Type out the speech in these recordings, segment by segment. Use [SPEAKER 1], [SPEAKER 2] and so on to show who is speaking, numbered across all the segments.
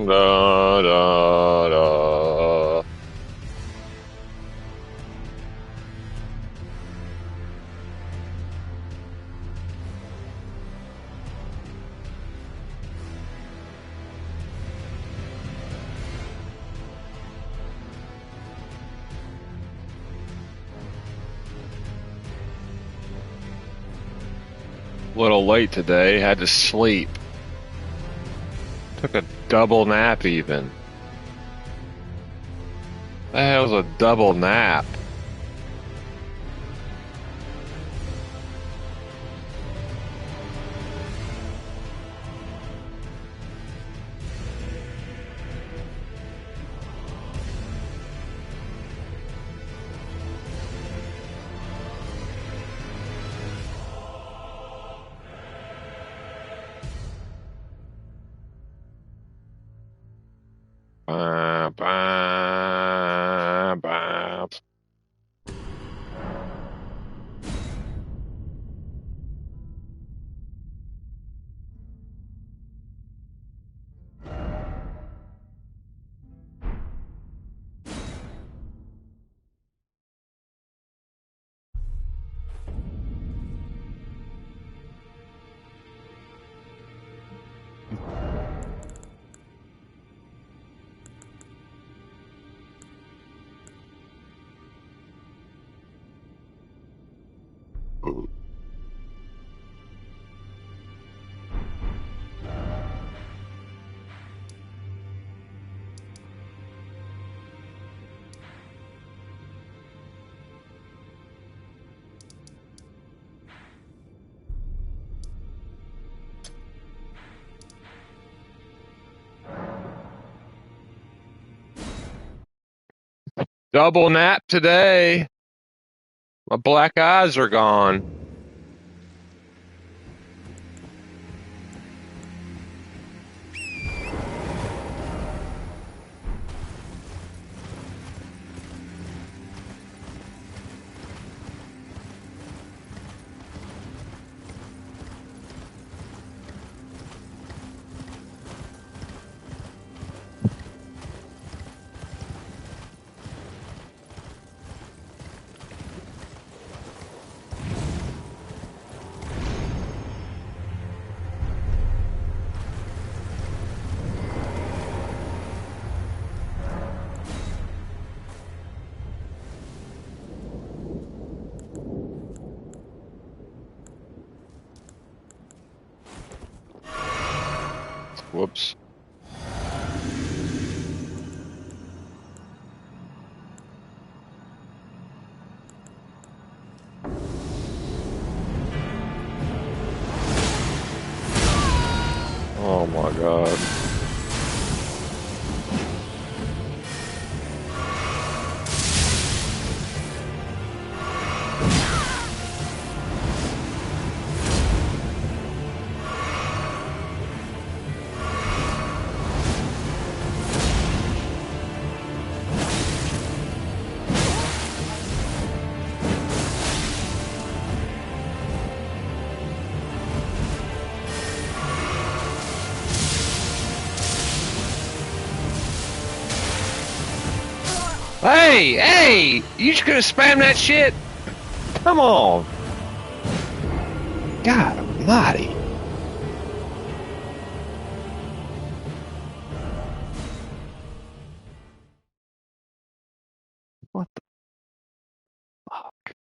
[SPEAKER 1] Da, da, da. Little late today, had to sleep. Took a double nap even. The hell's a double nap? Bah, bah, bah. Double nap today. My black eyes are gone. Whoops. Oh my God. Hey, you just gonna spam that shit? Come on. God almighty. What the fuck?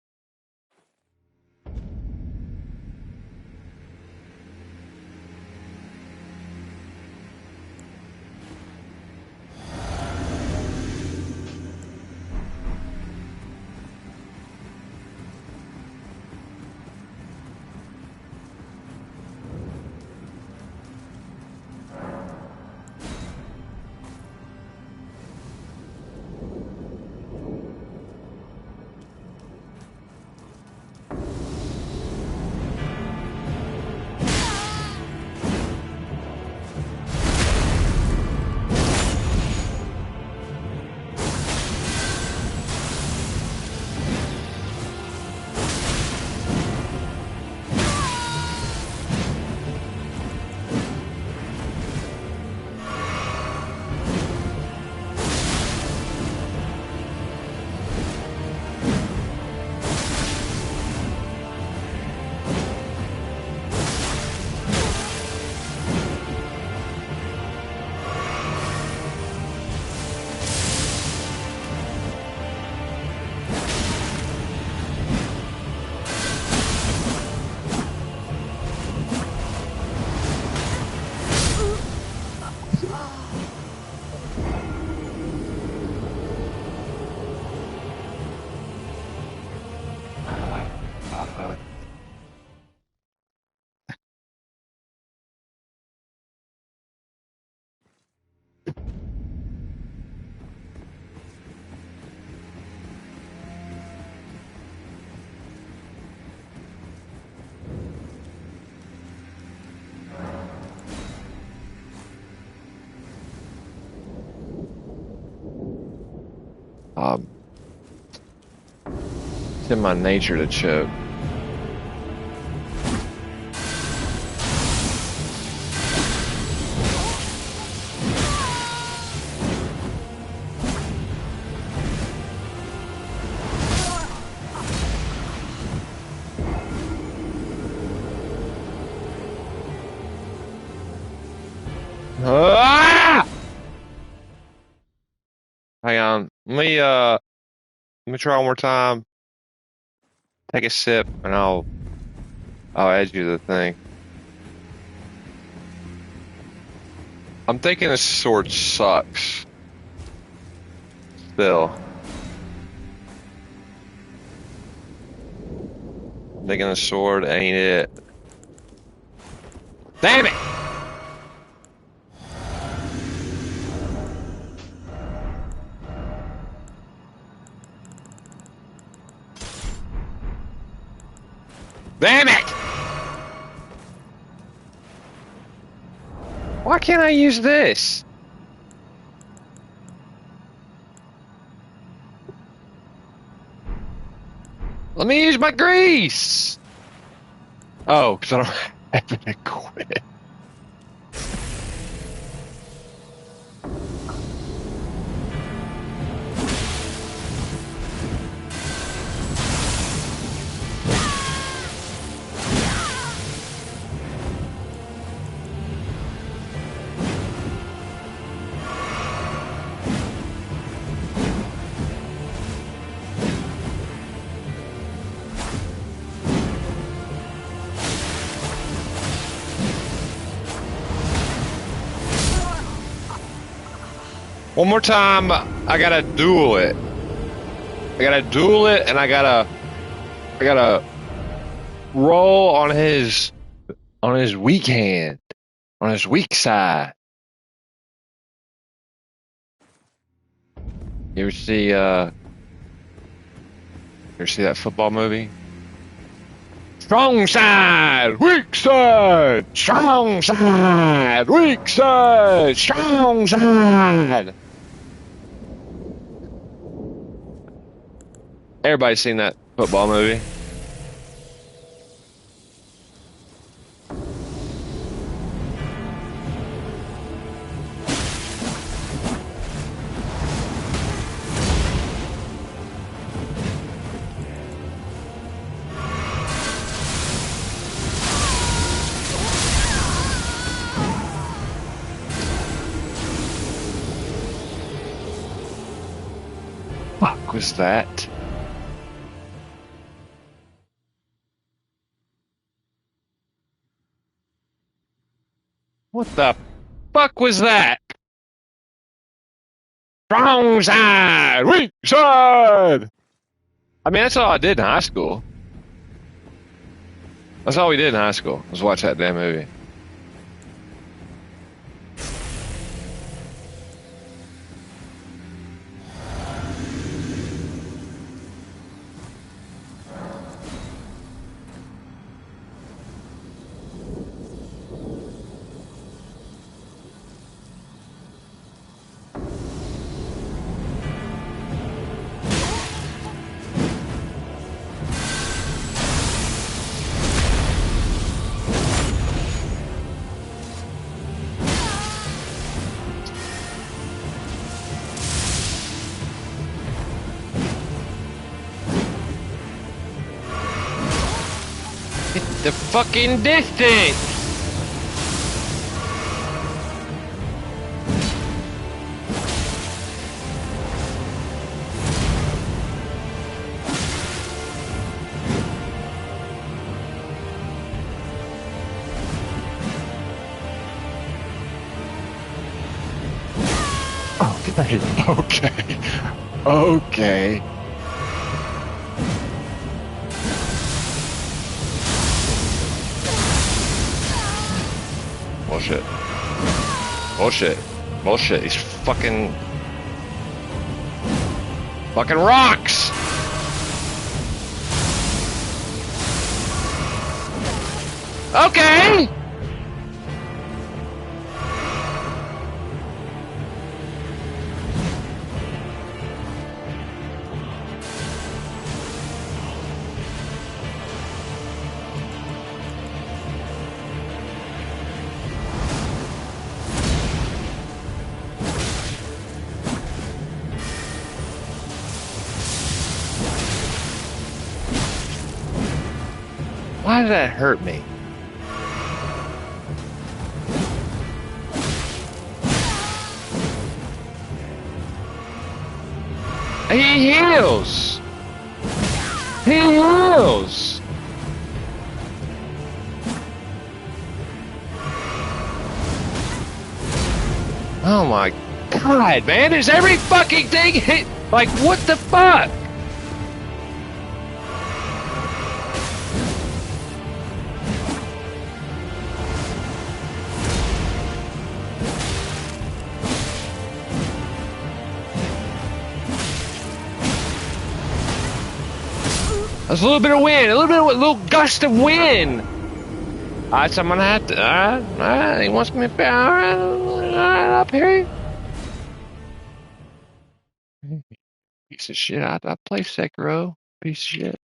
[SPEAKER 1] It's in my nature to choke. Ah! Hang on. Let me try one more time. Take a sip and I'll add you the thing. I'm thinking this sword sucks. Still. I'm thinking the sword ain't it. Damn it! Damn it! Why can't I use this? Let me use my grease! Oh, because I don't have it equipped. One more time, I gotta duel it. I gotta duel it, and I gotta roll on his weak hand, on his weak side. You ever see that football movie? Strong side, weak side, strong side, weak side, strong side. Everybody's seen that football movie. What was that? What the fuck was that? Strong side, weak side. I mean, that's all I did in high school. That's all we did in high school, was watch that damn movie. The fucking distance! Okay. Okay. Bullshit. Bullshit. Bullshit. These fucking rocks! Okay! Why did that hurt me? He heals! He heals! Oh my god, man, is every fucking thing hit? Like, what the fuck? There's a little bit of wind, a little gust of wind. Alright, so I'm gonna have to. Alright, he wants me to. Alright, up here. Piece of shit. I play Sekiro. Piece of shit.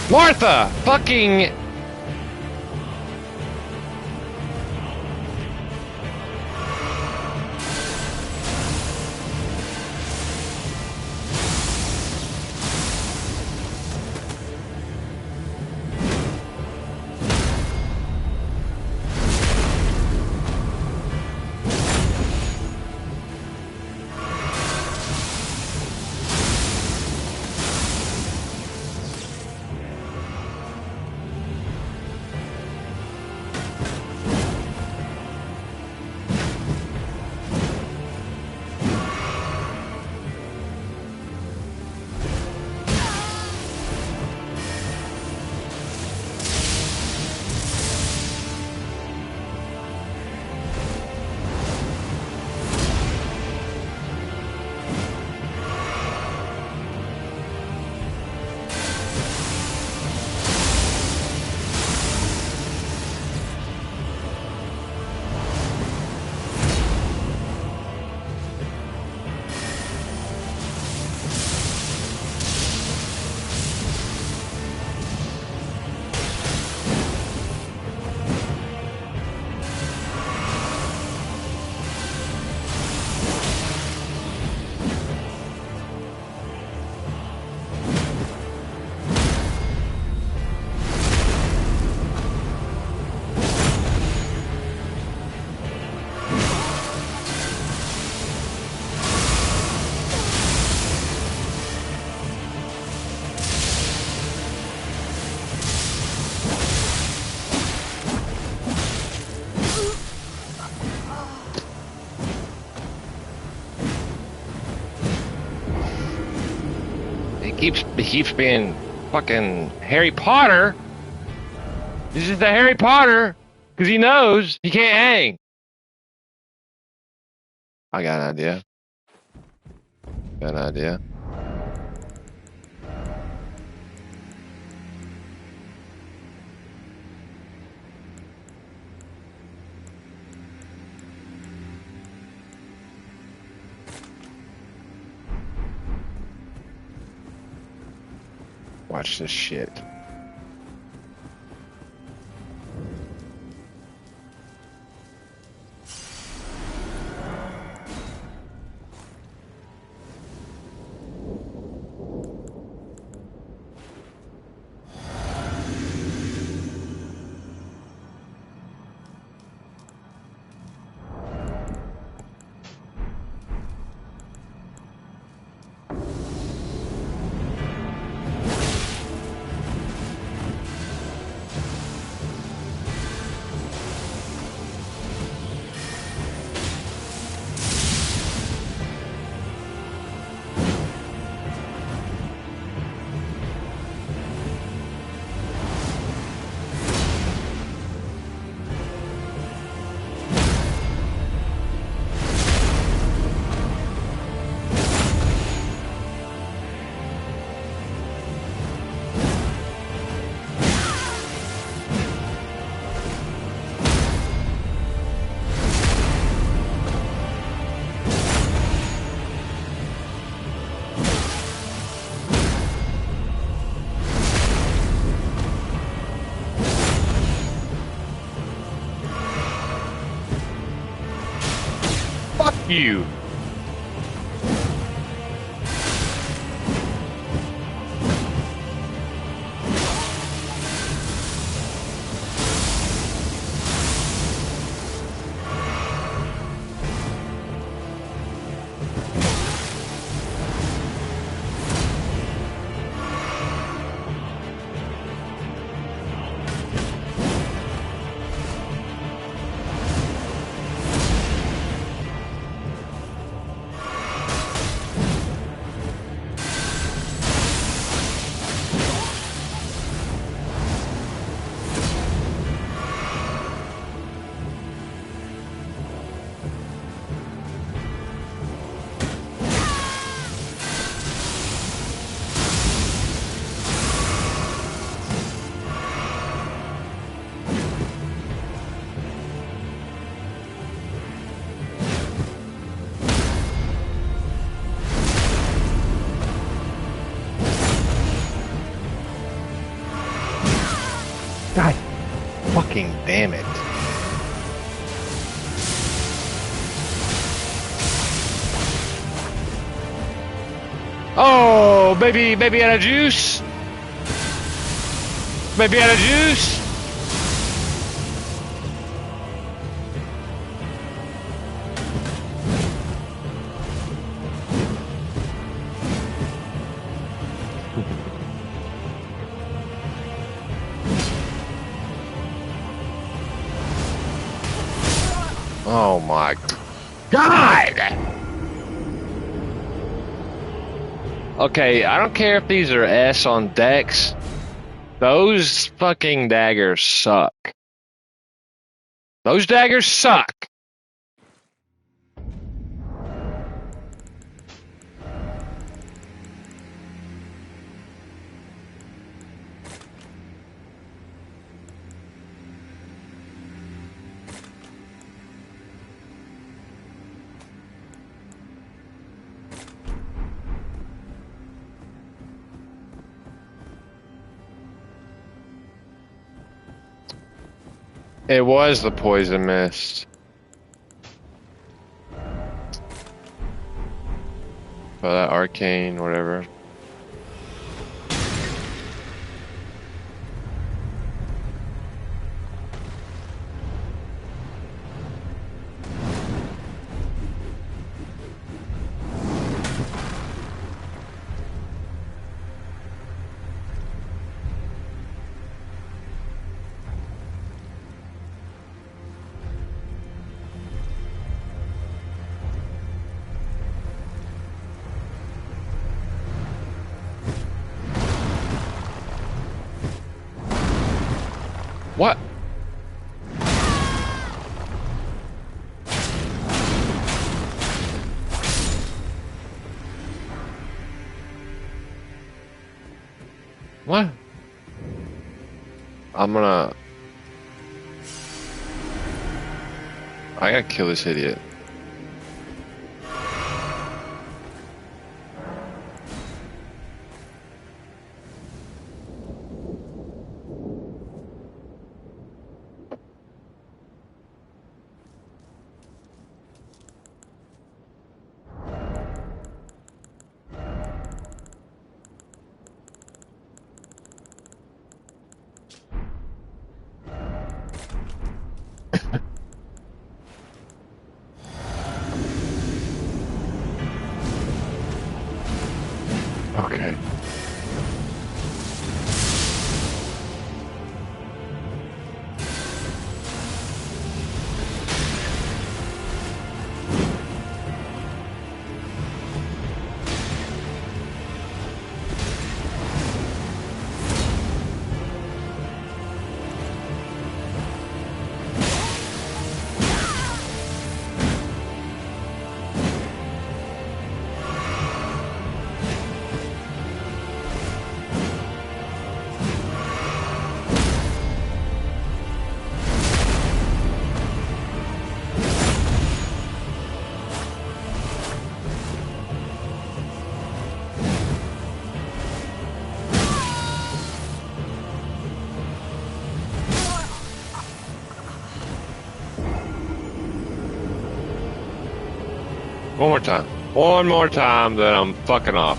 [SPEAKER 1] Martha! Fucking. He keeps being fucking Harry Potter. This is the Harry Potter because he knows he can't hang. I got an idea. Got an idea. Watch this shit. Fuck you. God fucking damn it. Oh, baby out of juice. Baby out of juice. Oh my God! Okay, I don't care if these are S on decks. Those fucking daggers suck. Those daggers suck. It was the poison mist. Oh, that arcane, whatever. What? What? I'm gonna... I gotta kill this idiot. Okay. One more time. One more time, then I'm fucking off.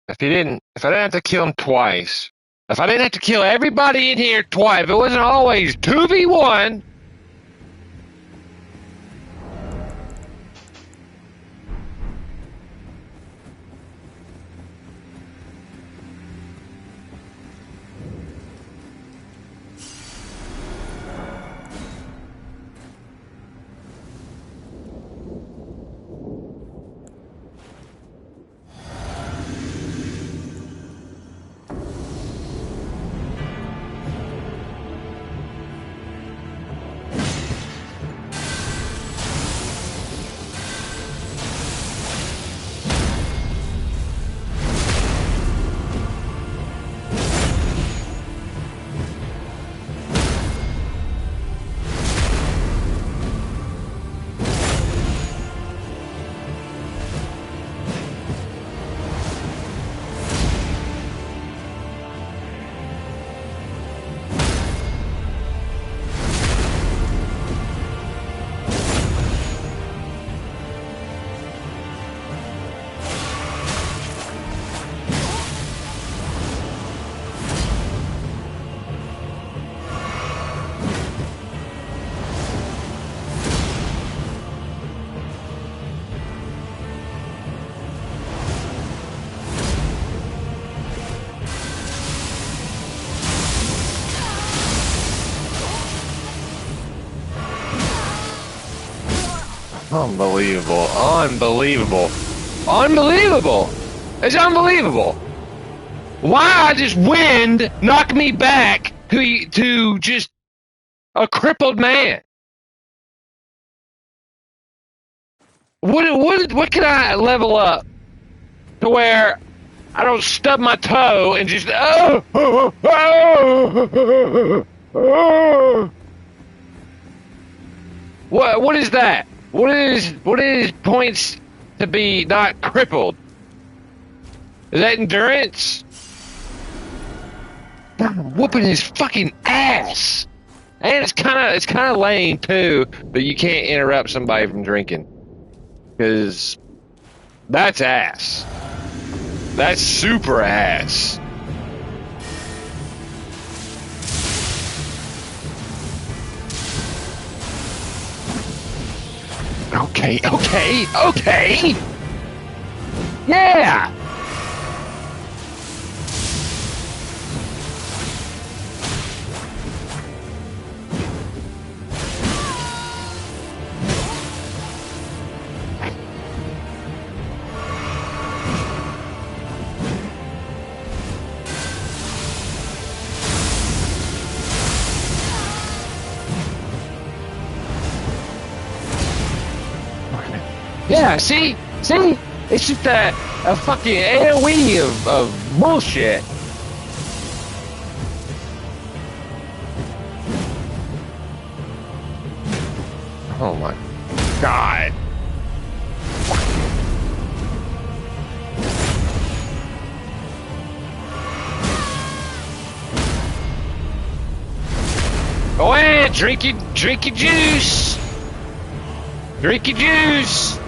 [SPEAKER 1] If I didn't have to kill him twice, if I didn't have to kill everybody in here twice, if it wasn't always 2v1. Unbelievable. Unbelievable. Unbelievable. It's unbelievable. Why does wind knock me back to just a crippled man? What can I level up to where I don't stub my toe and just What is that? What is points to be not crippled? Is that endurance? I'm whooping his fucking ass. And it's kind of lame too that you can't interrupt somebody from drinking, because that's ass. That's super ass. Okay. Yeah. Yeah, see? It's just a fucking AoE of bullshit. Oh my god. Go ahead, drink your juice. Drink your juice.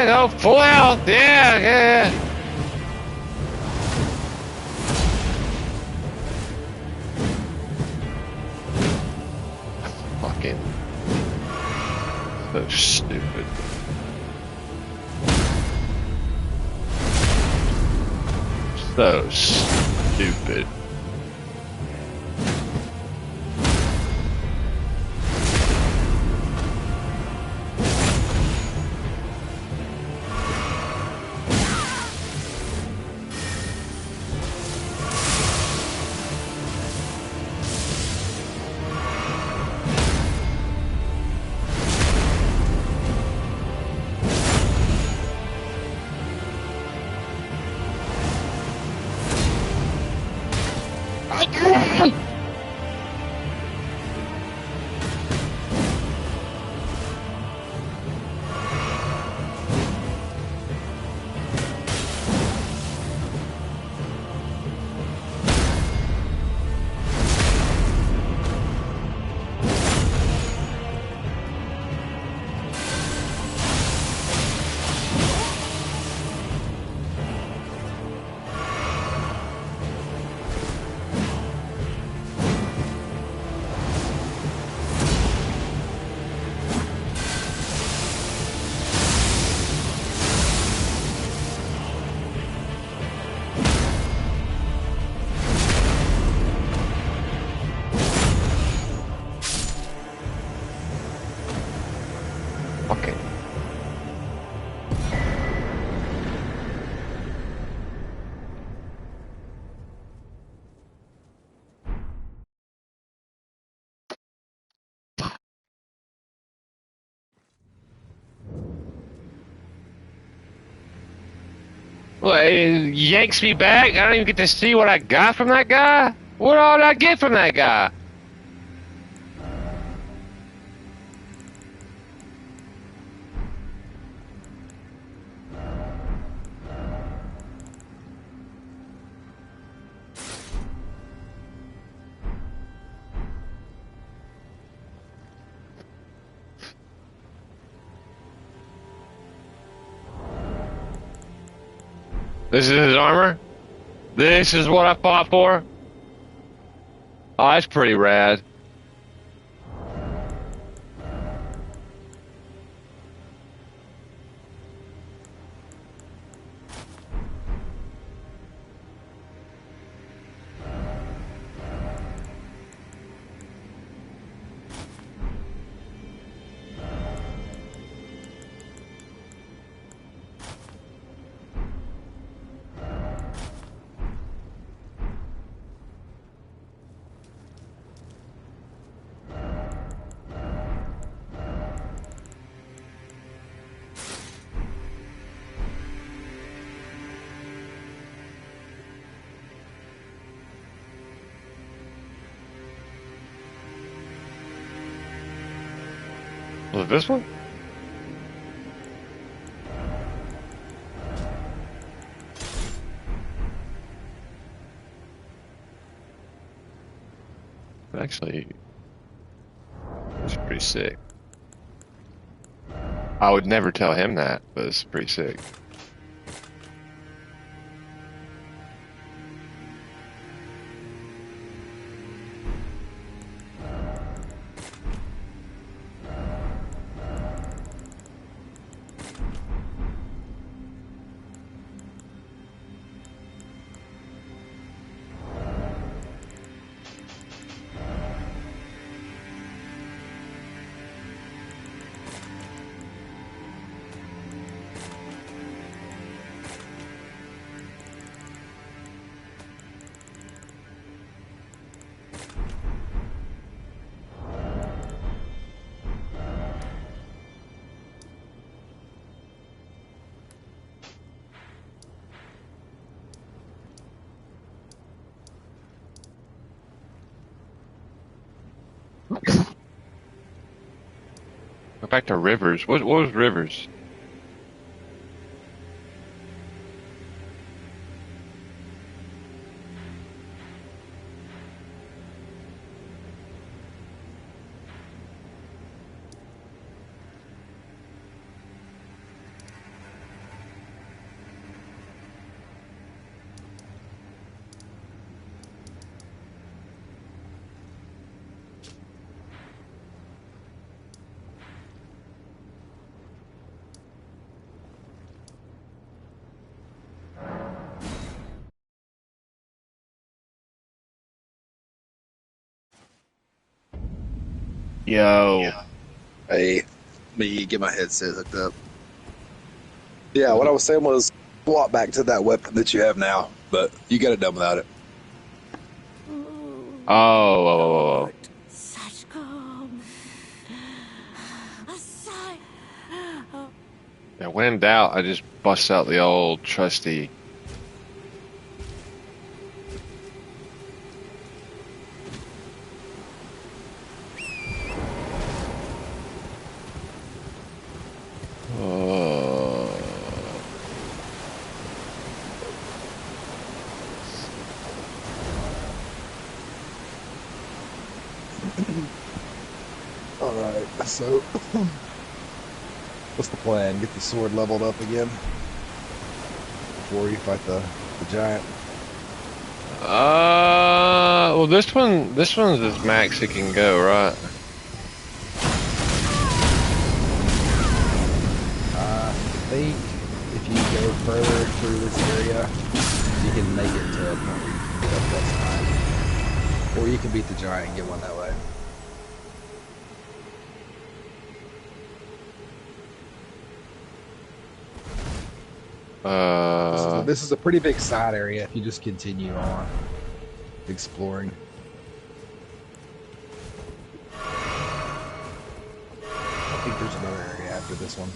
[SPEAKER 1] No, full health. Yeah. Fucking so stupid. So stupid. Okay. Well, it yanks me back. I don't even get to see what I got from that guy. What all did I get from that guy? This is his armor? This is what I fought for? Oh, that's pretty rad. Was it this one? Actually, it's pretty sick. I would never tell him that, but it's pretty sick. Go back to rivers. What was rivers? Yo.
[SPEAKER 2] Hey, me get my headset hooked up. Yeah, what I was saying was swap back to that weapon that you have now, but you got it done without it.
[SPEAKER 1] Oh.
[SPEAKER 3] Such calm. A sigh.
[SPEAKER 1] Yeah, when in doubt, I just bust out the old trusty.
[SPEAKER 2] All right, so what's the plan? Get the sword leveled up again before you fight the giant.
[SPEAKER 1] Well, this one's as max it can go, right?
[SPEAKER 2] I think if you go further through this area, you can make it to a point where you can get up plus 9, or you can beat the giant and get one that way. This is a pretty big side area if you just continue on exploring. I think there's another area after this one.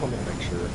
[SPEAKER 2] Let me make sure.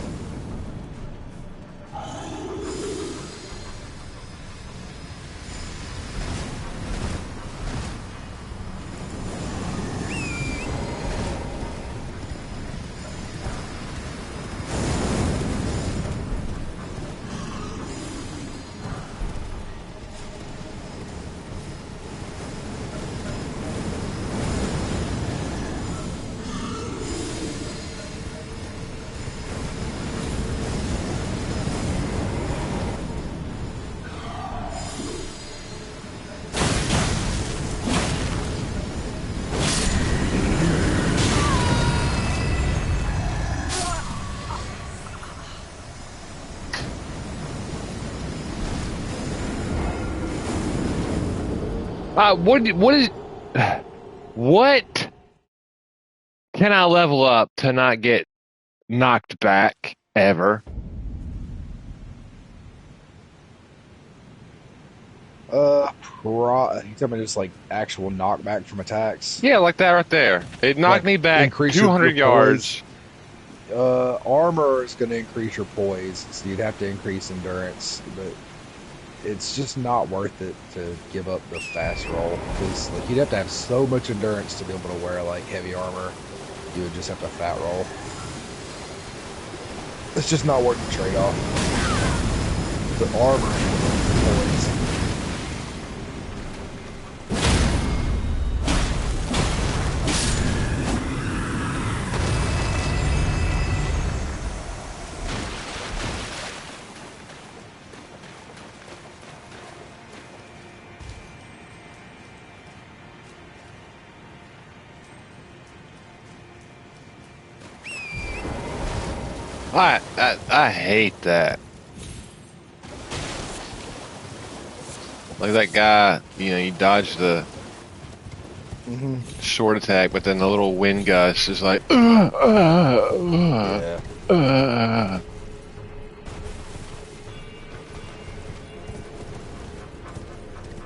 [SPEAKER 1] What can I level up to not get knocked back ever?
[SPEAKER 2] You tell me just like actual knockback from attacks?
[SPEAKER 1] Yeah, like that right there. It knocked
[SPEAKER 2] Like,
[SPEAKER 1] me back
[SPEAKER 2] increase
[SPEAKER 1] 200
[SPEAKER 2] your
[SPEAKER 1] yards.
[SPEAKER 2] Armor is going to increase your poise, so you'd have to increase endurance, but it's just not worth it to give up the fast roll, because like you'd have to have so much endurance to be able to wear like heavy armor. You would just have to fat roll. It's just not worth the trade-off. The armor and poise.
[SPEAKER 1] I hate that. Like that guy, you dodge the short attack, but then the little wind gust is like,
[SPEAKER 2] Yeah.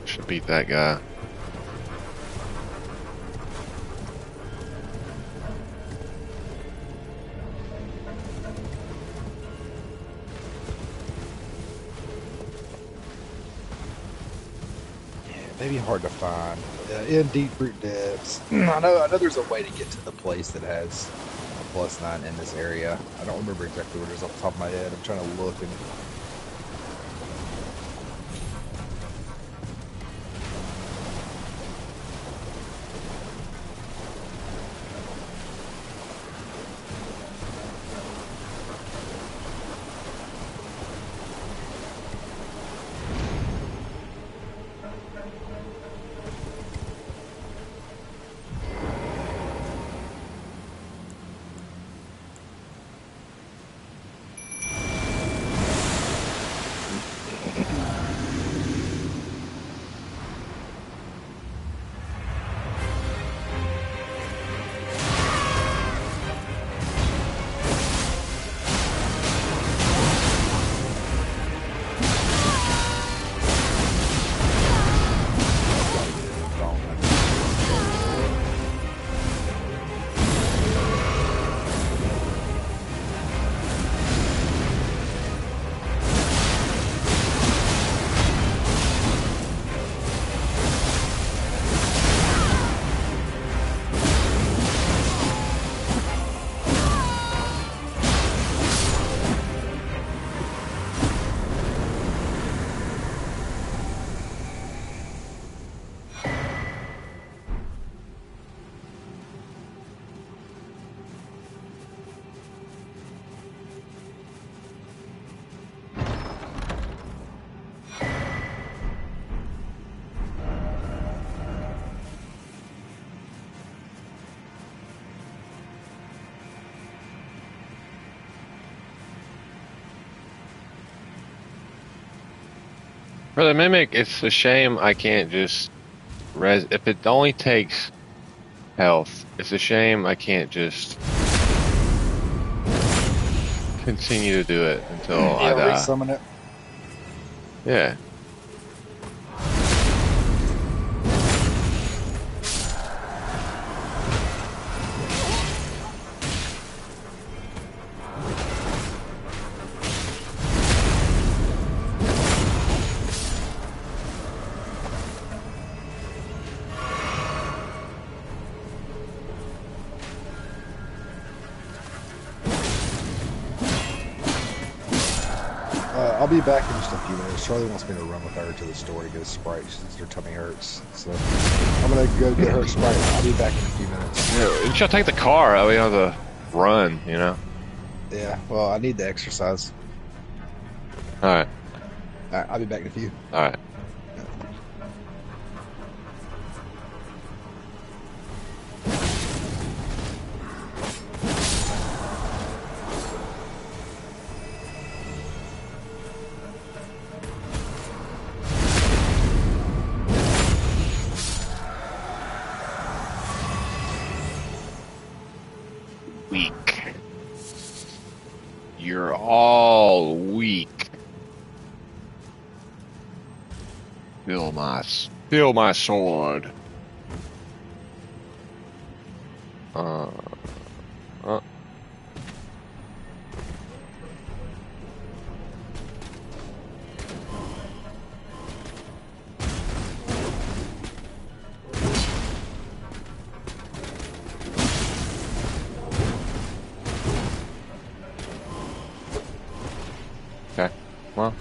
[SPEAKER 1] Should beat that guy.
[SPEAKER 2] maybe hard to find. In deep root depths. I know there's a way to get to the place that has a +9 in this area. I don't remember exactly where it is off the top of my head. I'm trying to look and
[SPEAKER 1] For the mimic, it's a shame I can't just if it only takes health, it's a shame I can't just continue to do it until I die.
[SPEAKER 2] resummon it.
[SPEAKER 1] Yeah.
[SPEAKER 2] I'll be back in just a few minutes. Charlie wants me to run with her to the store to get a Sprite since her tummy hurts. So I'm going to go get her a Sprite. I'll be back in a few minutes.
[SPEAKER 1] Yeah, you should take the car. We don't have to run, you know?
[SPEAKER 2] Yeah, well, I need the exercise.
[SPEAKER 1] Alright.
[SPEAKER 2] All right, I'll be back in a few.
[SPEAKER 1] Alright. Weak. You're all weak. Feel my sword. Uh. Okay. Well.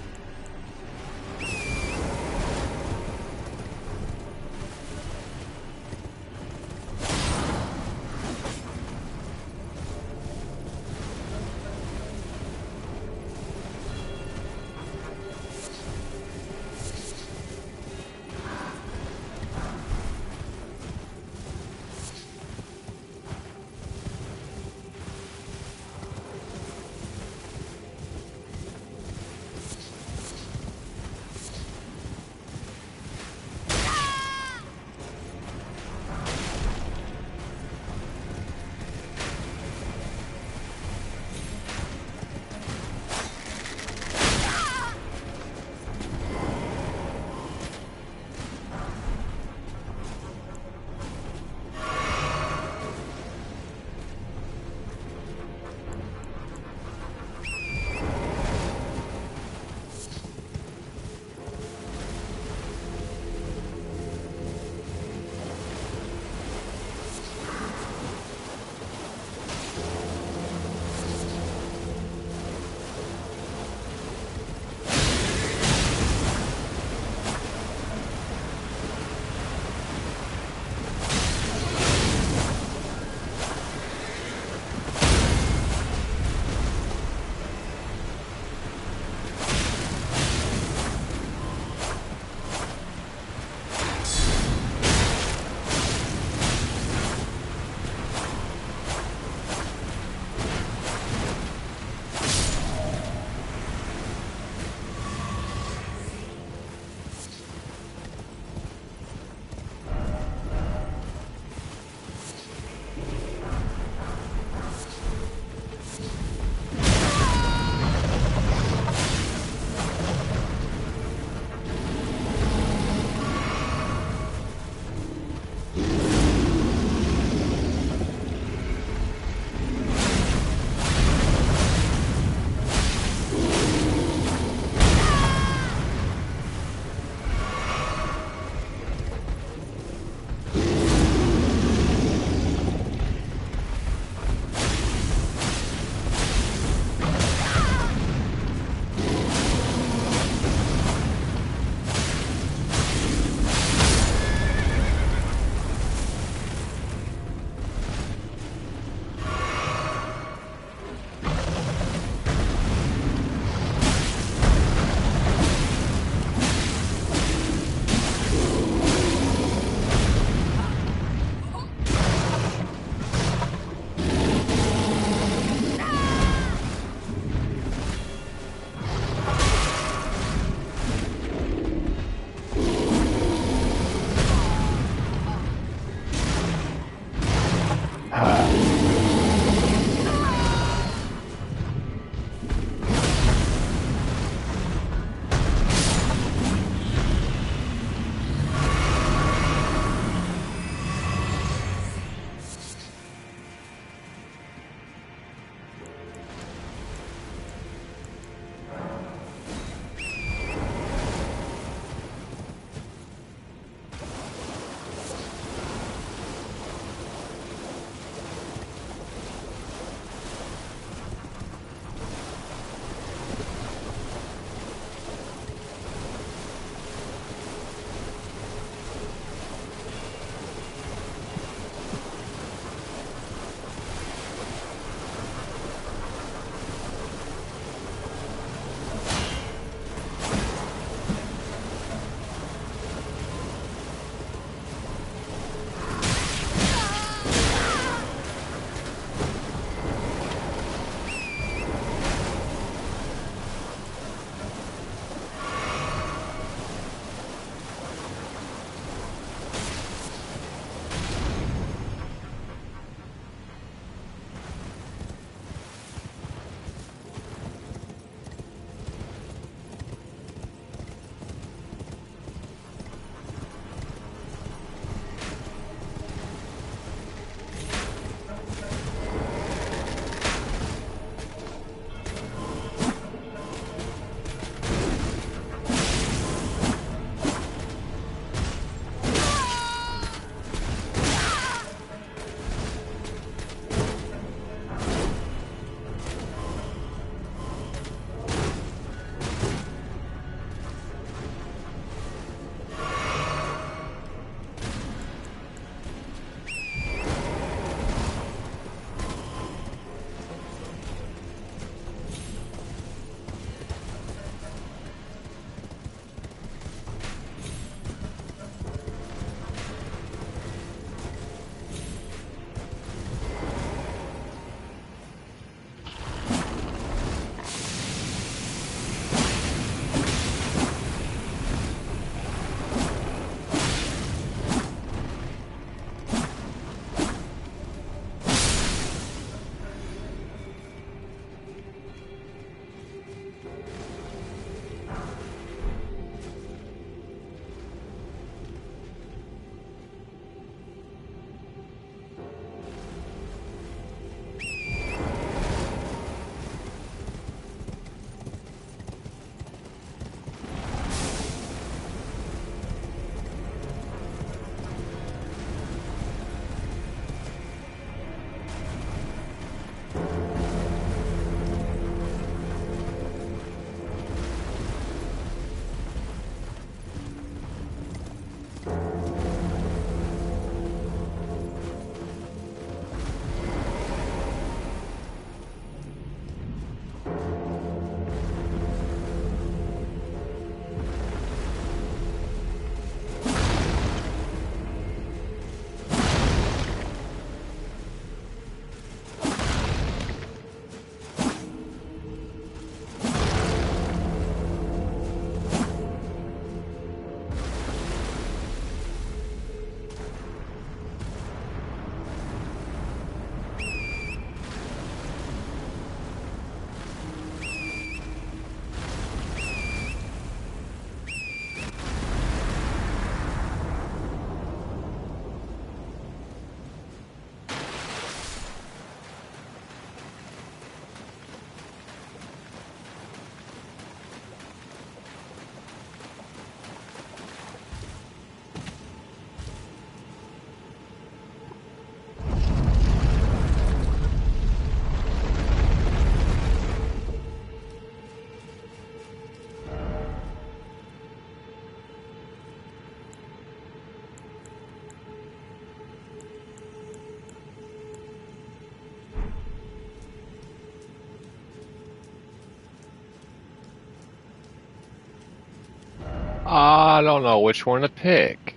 [SPEAKER 1] I don't know which one to pick.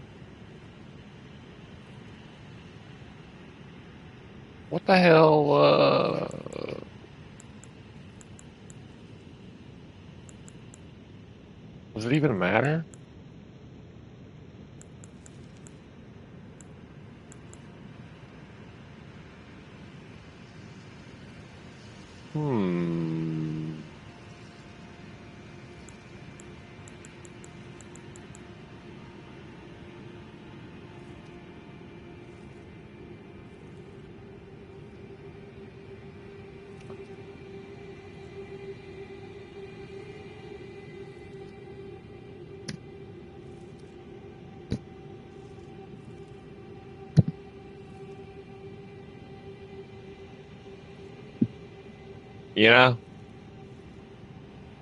[SPEAKER 1] What the hell? Does it even matter? Hmm. You know,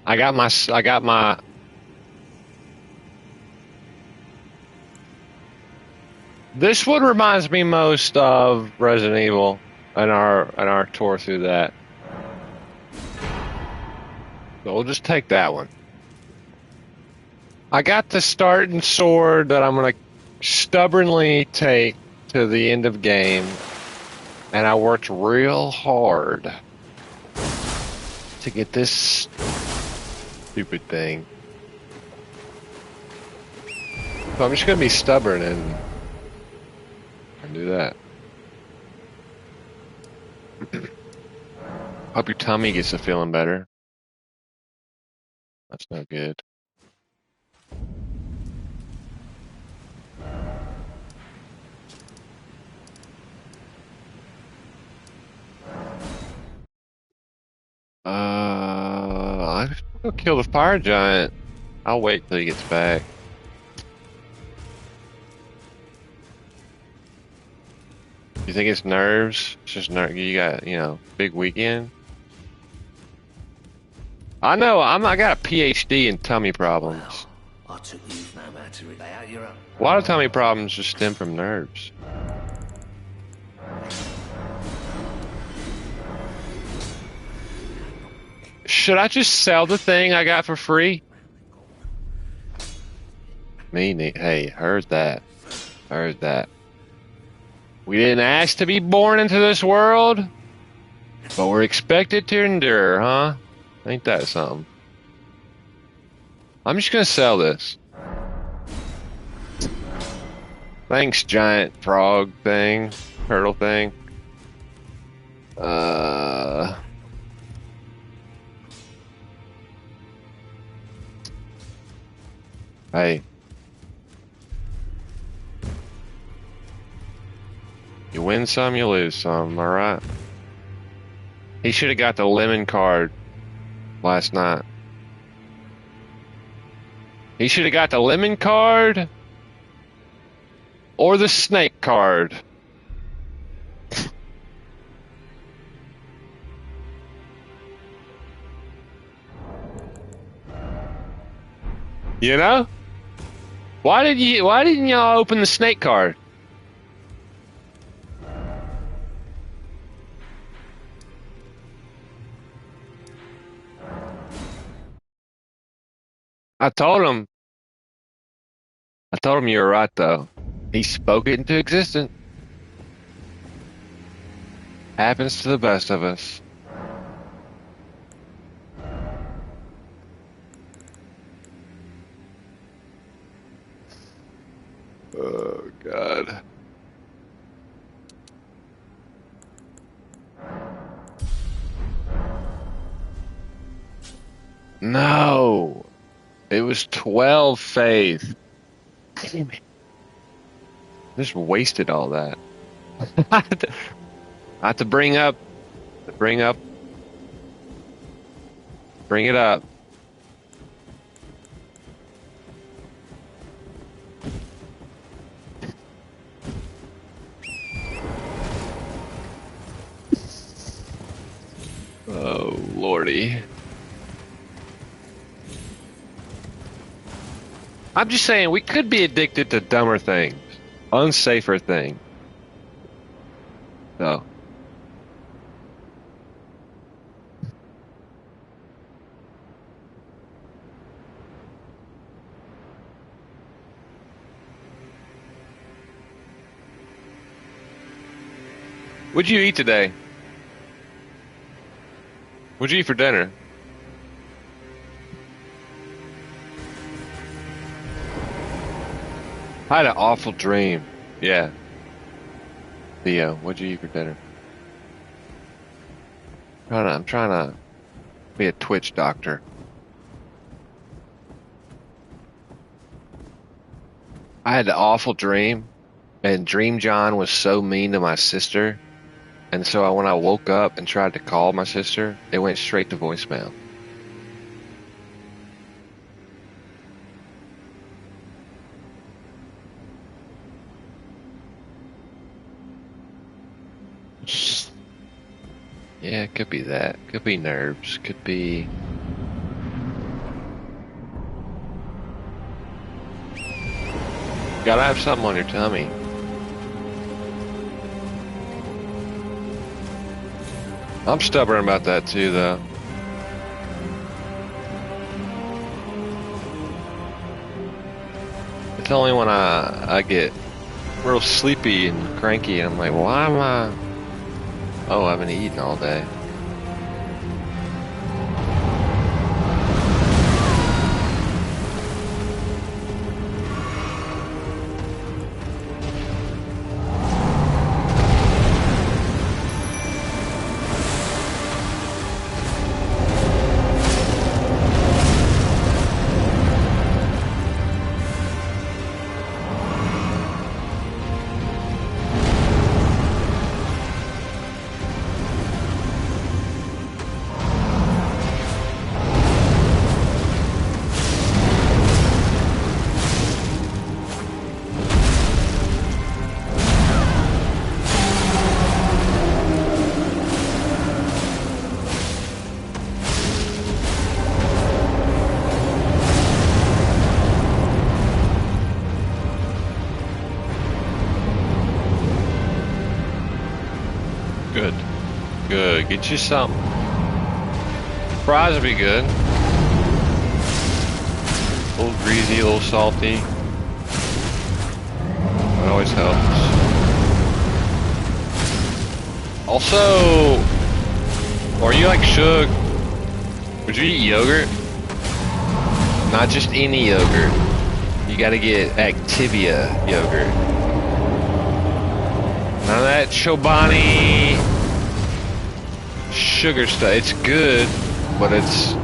[SPEAKER 1] I got my. This one reminds me most of Resident Evil and our tour through that. So we'll just take that one. I got the starting sword that I'm gonna stubbornly take to the end of game, and I worked real hard to get this stupid thing. So I'm just gonna be stubborn and do that. Hope your tummy gets to feeling better. That's no good. I'm gonna kill the fire giant. I'll wait till he gets back. You think it's nerves? It's just you got, big weekend. I know. I got a PhD in tummy problems.
[SPEAKER 4] I took you no matter to lay out your own.
[SPEAKER 1] A lot of tummy problems just stem from nerves. Should I just sell the thing I got for free? Hey, heard that. Heard that. We didn't ask to be born into this world, but we're expected to endure, huh? Ain't that something? I'm just gonna sell this. Thanks, giant frog thing, turtle thing. Hey. You win some, you lose some, alright? He should have got the lemon card last night. He should have got the lemon card or the snake card. You know? Why didn't y'all open the snake card? I told him you were right though. He spoke it into existence. Happens to the best of us. Oh God. No. It was 12 faith. Damn it. Just wasted all that. I have to bring it up. Oh, Lordy. I'm just saying, we could be addicted to dumber things, unsafer things. So. What'd you eat today? What'd you eat for dinner? I had an awful dream. Yeah. Theo, what'd you eat for dinner? I'm trying to be a Twitch doctor. I had an awful dream, and Dream John was so mean to my sister, and so when I woke up and tried to call my sister, it went straight to voicemail. Yeah, it could be that. Could be nerves. Could be... Gotta have something on your tummy. I'm stubborn about that too, though. It's only when I get real sleepy and cranky, and I'm like, why am I... Oh, I haven't eaten all day. Good. Good. Get you something. Fries would be good. A little greasy, a little salty. It always helps. Also, are you like Suge? Would you eat yogurt? Not just any yogurt. You gotta get Activia yogurt. None of that Chobani sugar stuff. It's good, but it's...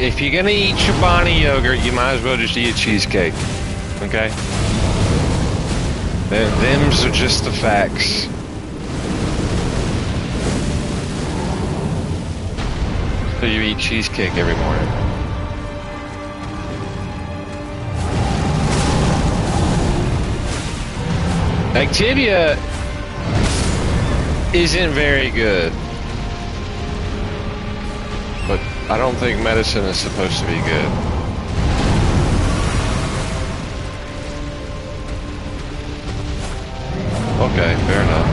[SPEAKER 1] If you're gonna eat Chobani yogurt, you might as well just eat a cheesecake. Okay? Them's are just the facts. So you eat cheesecake every morning. Activia isn't very good, but I don't think medicine is supposed to be good. Okay, fair enough.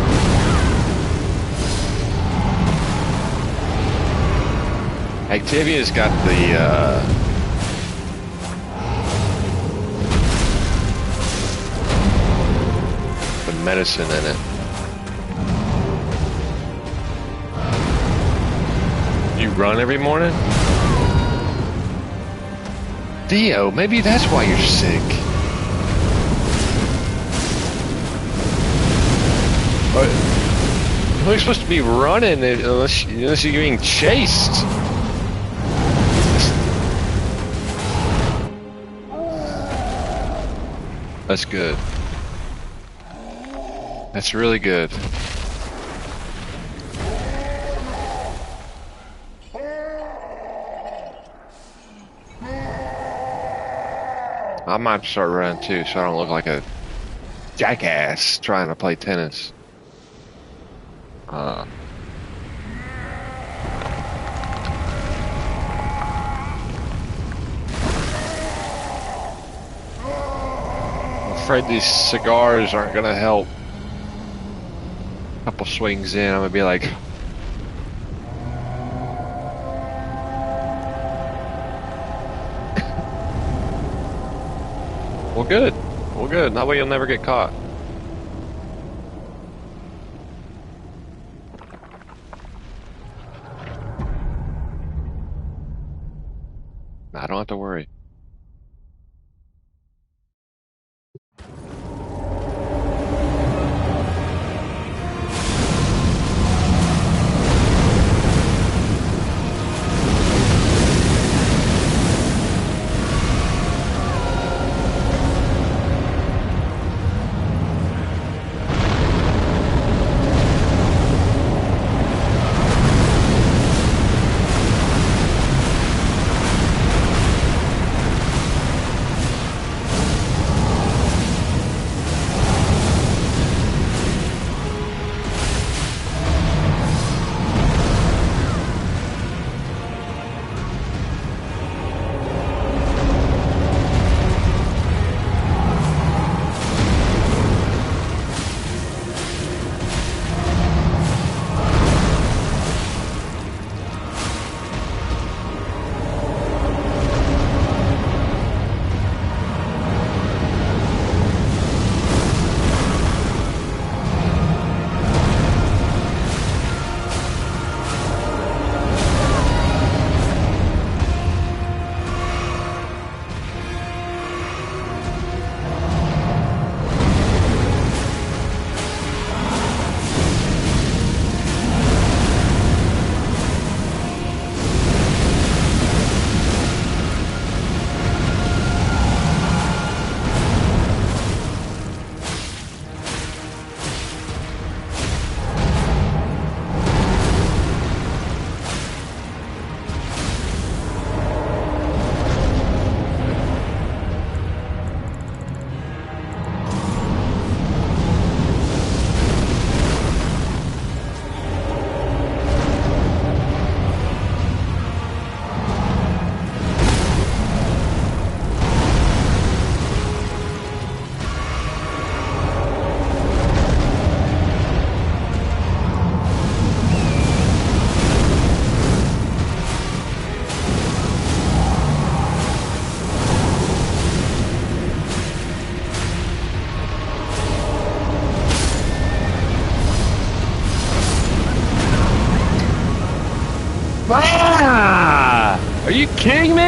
[SPEAKER 1] Activia's got the medicine in it. You run every morning? Theo, maybe that's why you're sick. You're supposed to be running unless you're being chased. That's good. That's really good. I might start running too, so I don't look like a jackass trying to play tennis. I'm afraid these cigars aren't gonna help. A couple swings in, I'm gonna be like, well, good. Well, good. That way you'll never get caught. don't have to worry. Ah! Are you kidding me?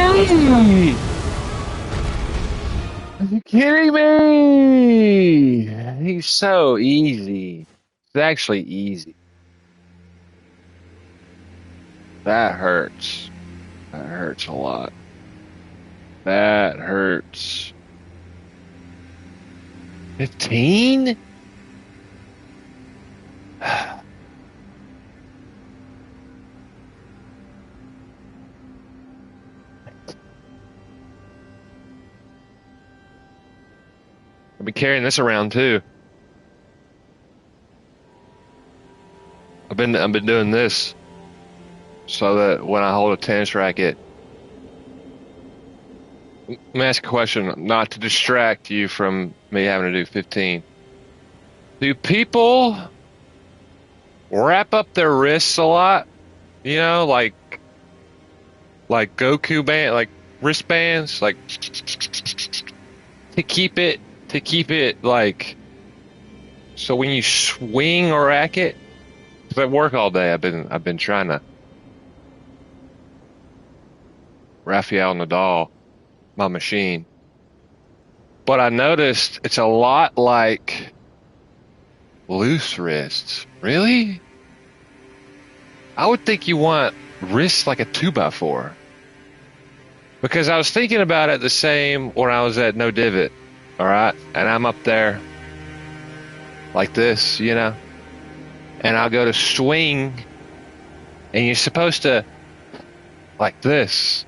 [SPEAKER 1] Are you kidding me? He's so easy. It's actually easy. That hurts. That hurts a lot. That hurts. 15? I'll be carrying this around too. I've been doing this so that when I hold a tennis racket. Let me ask a question, not to distract you from me having to do 15. Do people wrap up their wrists a lot? You know, like Goku band, like wristbands, like to keep it like so when you swing a racket. Because I work all day, I've been trying to Rafael Nadal my machine, but I noticed it's a lot like loose wrists. Really? I would think you want wrists like a 2x4. Because I was thinking about it the same when I was at No Divot, all right? And I'm up there like this, you know? And I'll go to swing, and you're supposed to like this.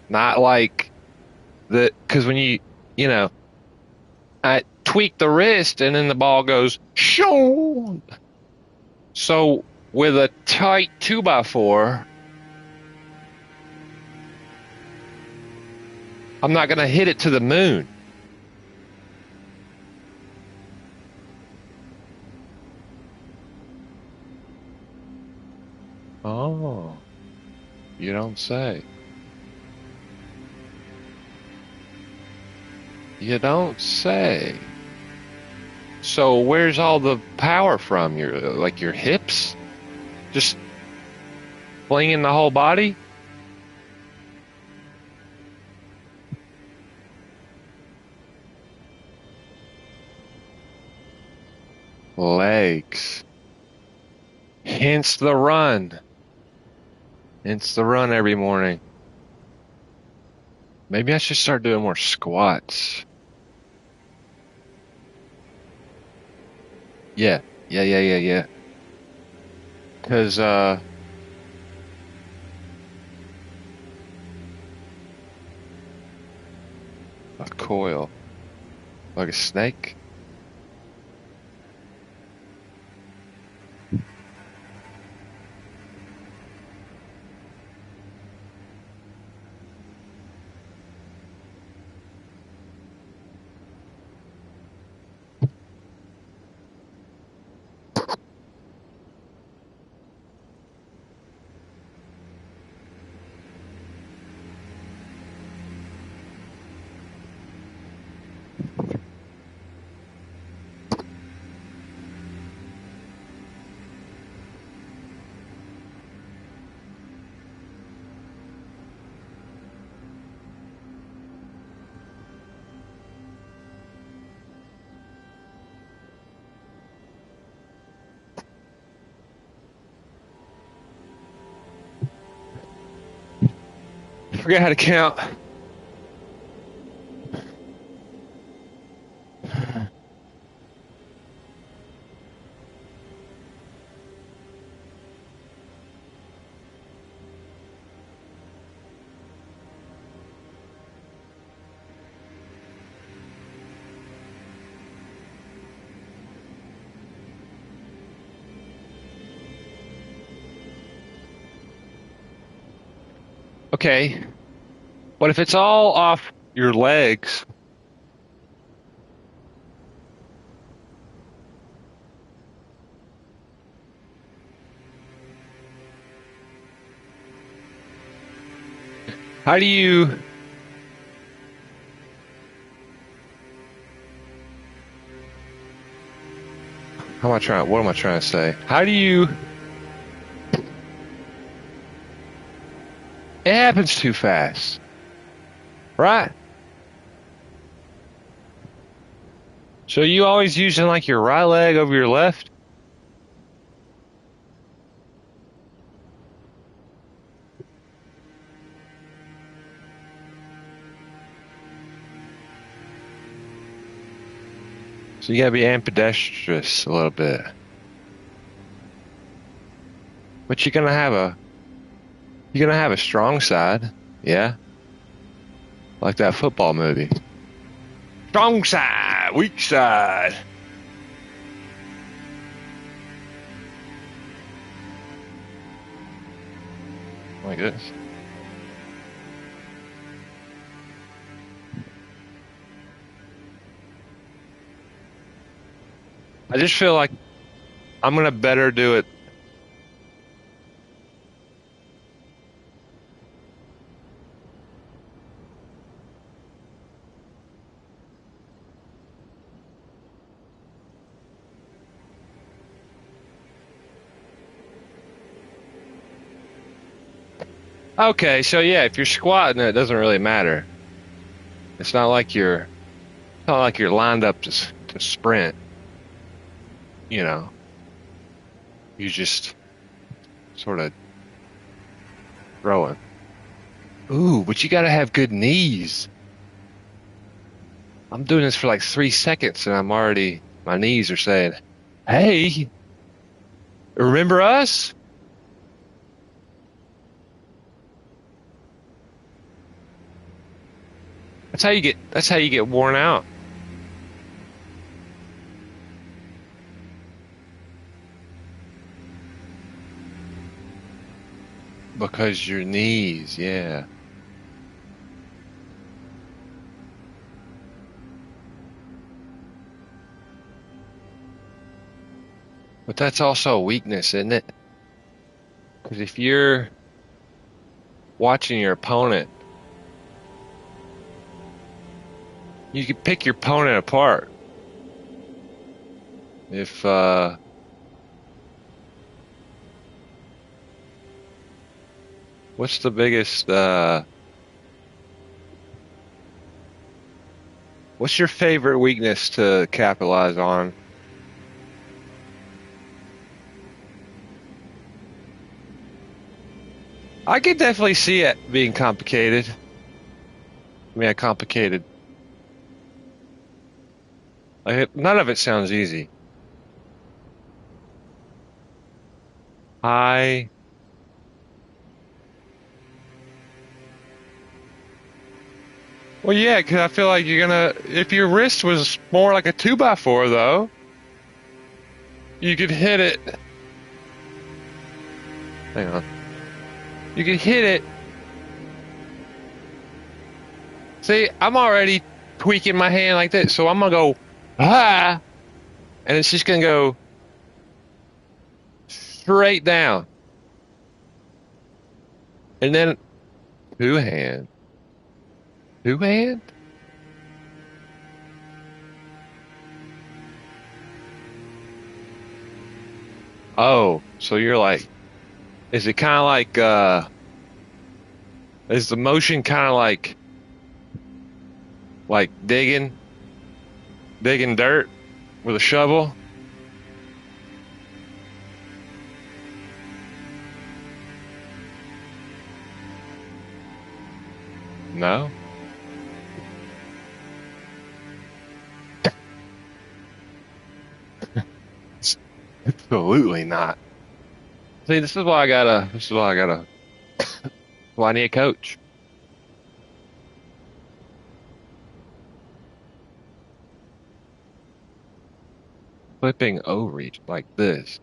[SPEAKER 1] Not like the, because when you know, I tweak the wrist and then the ball goes, shoo! So with a tight 2x4, I'm not going to hit it to the moon. Oh, you don't say. You don't say. So where's all the power from? Your hips? Just flinging the whole body? Legs. Hence the run. Hence the run every morning. Maybe I should start doing more squats. Yeah. Cause, a coil. Like a snake? I forgot how to count. Okay. But if it's all off your legs, how do you what am I trying to say? How do you it happens too fast. Right? So you always using like your right leg over your left? So you gotta be ambidextrous a little bit. But you're gonna have a strong side, yeah? Like that football movie. Strong side, weak side. Like this. I just feel like I'm gonna better do it. Okay, so yeah, if you're squatting, it doesn't really matter. It's not like you're lined up to sprint. You know, you just sort of throwing. Ooh, but you gotta have good knees. I'm doing this for like 3 seconds, and my knees are saying, "Hey, remember us?" That's how you get worn out. Because your knees, yeah. But that's also a weakness, isn't it? Because if you're watching your opponent, you can pick your opponent apart. If what's the biggest what's your favorite weakness to capitalize on? I could definitely see it being complicated. I mean, complicated. None of it sounds easy. I Well, yeah, because I feel like you're gonna. If your wrist was more like a 2x4, though, you could hit it. Hang on. You could hit it. See, I'm already tweaking my hand like this, so I'm gonna go, ah, and it's just gonna go straight down. And then, two hand. Two hand? Oh, so you're like, is it kind of like, is the motion kind of like digging dirt with a shovel? No? Absolutely not. See, this is why I gotta, why I need a coach. Flipping overreach like this.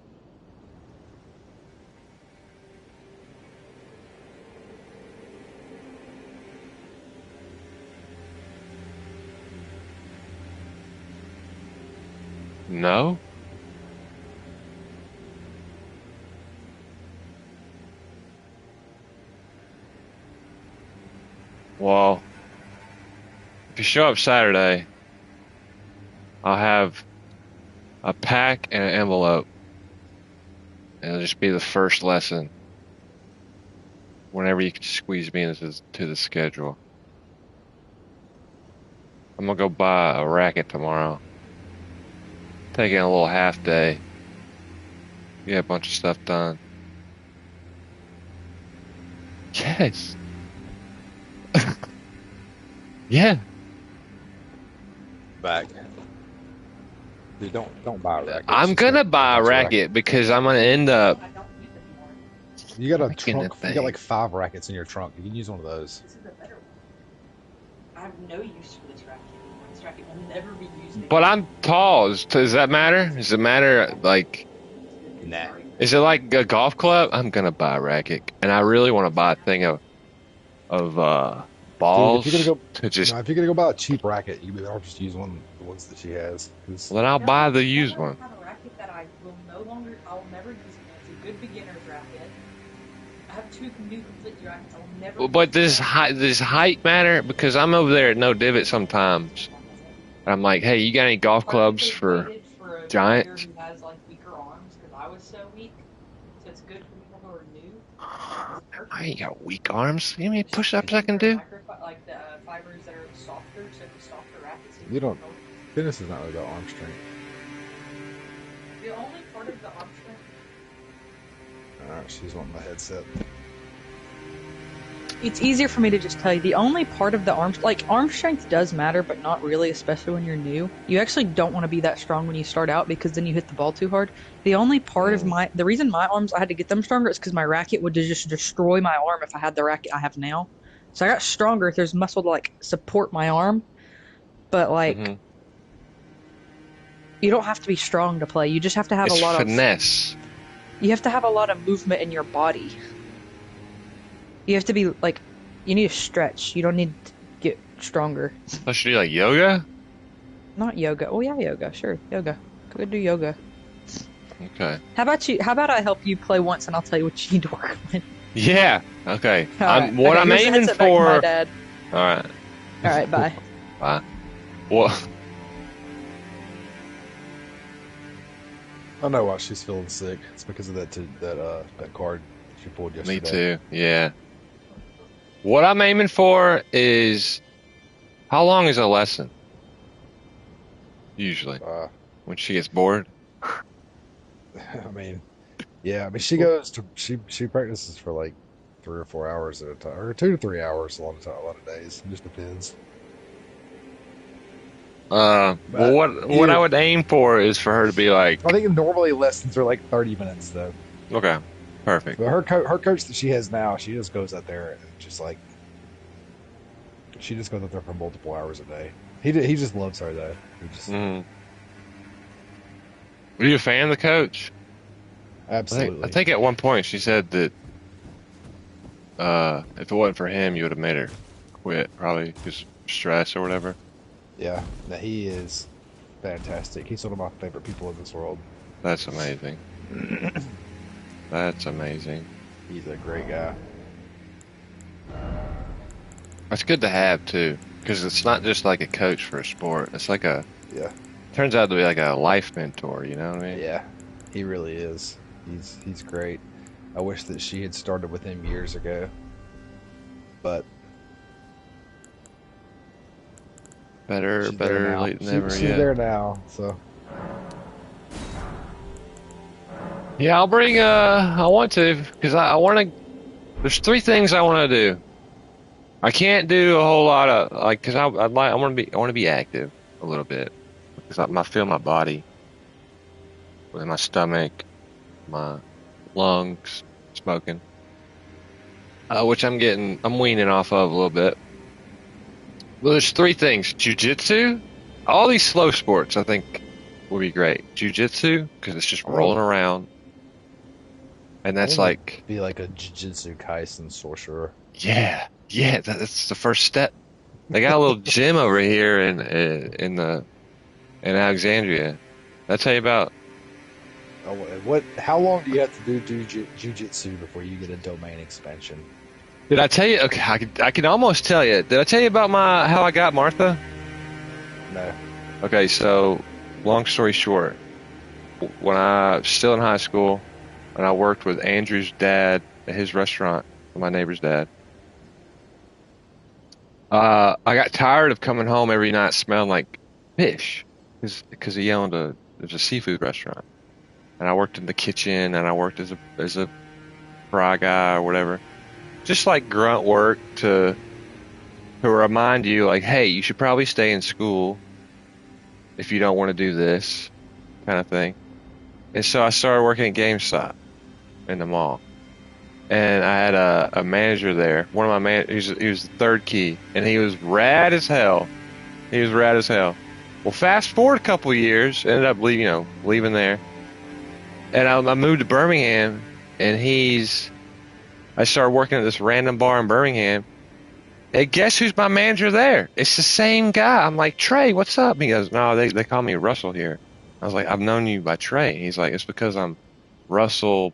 [SPEAKER 1] No? Well, if you show up Saturday, I'll have a pack and an envelope. And it'll just be the first lesson. Whenever you can squeeze me into the schedule. I'm gonna go buy a racket tomorrow. Taking a little half day. Get a bunch of stuff done. Yes. Yeah.
[SPEAKER 2] Back. Dude, don't buy a racket.
[SPEAKER 1] I'm gonna buy a racket because I'm gonna end up.
[SPEAKER 2] You got a
[SPEAKER 1] Making
[SPEAKER 2] trunk.
[SPEAKER 1] a thing.
[SPEAKER 2] You got like 5 rackets in your trunk. You can use one of those.
[SPEAKER 5] This is the better one. I have no use for this racket. This racket will never be used again.
[SPEAKER 1] But I'm tall. Does that matter? Does it matter? Like,
[SPEAKER 2] Nah.
[SPEAKER 1] is it like a golf club? I'm gonna buy a racket, and I really want to buy a thing of balls
[SPEAKER 2] Dude, if you're gonna
[SPEAKER 1] to just.
[SPEAKER 2] No, if you're gonna go buy a cheap racket, you better just use one of the ones that she has. 'Cause
[SPEAKER 1] Well, then I'll buy the used one.
[SPEAKER 5] I have a racket that I will never use again. It's a good beginner's racket. I have 2 new completely rackets. I will never.
[SPEAKER 1] But does height matter? Because I'm over there at No Divot sometimes. And I'm like, hey, you got any golf clubs for
[SPEAKER 5] a
[SPEAKER 1] giants?
[SPEAKER 5] Who has like weaker arms because I was so weak. So it's good for people who are new.
[SPEAKER 1] I ain't got weak arms. You mean push-ups I can do?
[SPEAKER 5] Like the fibers that are softer, so the softer rackets.
[SPEAKER 2] you don't. Fitness is not really about arm strength.
[SPEAKER 5] The only part of the arm strength.
[SPEAKER 2] Alright, she's wanting my headset.
[SPEAKER 6] It's easier for me to just tell you the only part of the arm strength does matter, but not really, especially when you're new. You actually don't want to be that strong when you start out because then you hit the ball too hard. The only part of the reason my arms I had to get them stronger is because my racket would just destroy my arm if I had the racket I have now. So I got stronger if there's muscle to like support my arm, but like you don't have to be strong to play. You just have to have
[SPEAKER 1] It's
[SPEAKER 6] a lot
[SPEAKER 1] finesse.
[SPEAKER 6] you have to have a lot of movement in your body. You have to be like, you need to stretch. You don't need to get stronger.
[SPEAKER 1] I should do like yoga?
[SPEAKER 6] Not yoga. Oh yeah, yoga. Sure, yoga. Go do yoga.
[SPEAKER 1] Okay.
[SPEAKER 6] How about you? How about I help you play once, and I'll tell you what you need to work on.
[SPEAKER 1] Yeah. Okay.
[SPEAKER 6] All right.
[SPEAKER 1] What
[SPEAKER 6] Okay,
[SPEAKER 1] I'm
[SPEAKER 6] here's the
[SPEAKER 1] aiming
[SPEAKER 6] headset back to my
[SPEAKER 1] for.
[SPEAKER 6] dad.
[SPEAKER 1] All right.
[SPEAKER 6] All right. Bye.
[SPEAKER 1] Bye. What?
[SPEAKER 2] I know why she's feeling sick. It's because of that card she pulled yesterday.
[SPEAKER 1] Me too. Yeah. What I'm aiming for is how long is a lesson? Usually, when she gets bored.
[SPEAKER 2] I mean, yeah. I mean, she goes to she practices for like like 3 or 4 hours at a time, or 2 to 3 hours a lot of days. It just depends.
[SPEAKER 1] Well,
[SPEAKER 2] But
[SPEAKER 1] what I would aim for is for her to be like,
[SPEAKER 2] I think normally lessons are like 30 minutes though.
[SPEAKER 1] okay, perfect.
[SPEAKER 2] But her coach that she has now, she just goes out there and just like she just goes out there for multiple hours a day. He just loves her though. He just
[SPEAKER 1] Are you a fan of the coach?
[SPEAKER 2] absolutely.
[SPEAKER 1] I think at one point she said that if it wasn't for him, you would have made her quit, probably because stress or whatever.
[SPEAKER 2] Yeah, no, he is fantastic. He's one of my favorite people in this world.
[SPEAKER 1] That's amazing. That's amazing.
[SPEAKER 2] He's a great guy.
[SPEAKER 1] That's good to have too, because it's not just like a coach for a sport. It's like
[SPEAKER 2] Yeah,
[SPEAKER 1] turns out to be like a life mentor. You know what I mean?
[SPEAKER 2] yeah, he really is. He's great. I wish that she had started with him years ago, but
[SPEAKER 1] Better
[SPEAKER 2] she's there now.
[SPEAKER 1] late than never.
[SPEAKER 2] She's
[SPEAKER 1] Yeah.
[SPEAKER 2] there now, so
[SPEAKER 1] Yeah, I'll bring. I want to because I want to. There's 3 things I want to do. I can't do a whole lot of like because I want to be active a little bit because I feel my body with my stomach, my lungs smoking, which I'm weaning off of a little bit. Well, there's 3 things: jujitsu, all these slow sports. I think would be great. Jujitsu because it's just rolling around, and that's
[SPEAKER 2] I wanna
[SPEAKER 1] like
[SPEAKER 2] be like a Jujutsu Kaisen sorcerer.
[SPEAKER 1] yeah, that's the first step. They got a little gym over here in Alexandria. Did I tell you about?
[SPEAKER 2] Oh, what? How long do you have to do Jujitsu before you get a domain expansion?
[SPEAKER 1] Did I tell you? Okay, I can almost tell you. Did I tell you about how I got Martha?
[SPEAKER 2] No.
[SPEAKER 1] Okay, so long story short, when I was still in high school, and I worked with Andrew's dad at his restaurant, my neighbor's dad. I got tired of coming home every night smelling like fish, because he owned there's a seafood restaurant, and I worked in the kitchen, and I worked as a fry guy or whatever, just like grunt work to remind you, like, hey, you should probably stay in school if you don't want to do this kind of thing. And so I started working at GameStop in the mall. And I had a manager there. One of my he was the third key, and he was rad as hell. Well, fast forward a couple of years, ended up leaving there, and I moved to Birmingham, and I started working at this random bar in Birmingham. And guess who's my manager there? It's the same guy. I'm like, Trey, what's up? He goes, no, they call me Russell here. I was like, I've known you by Trey. He's like, it's because I'm Russell,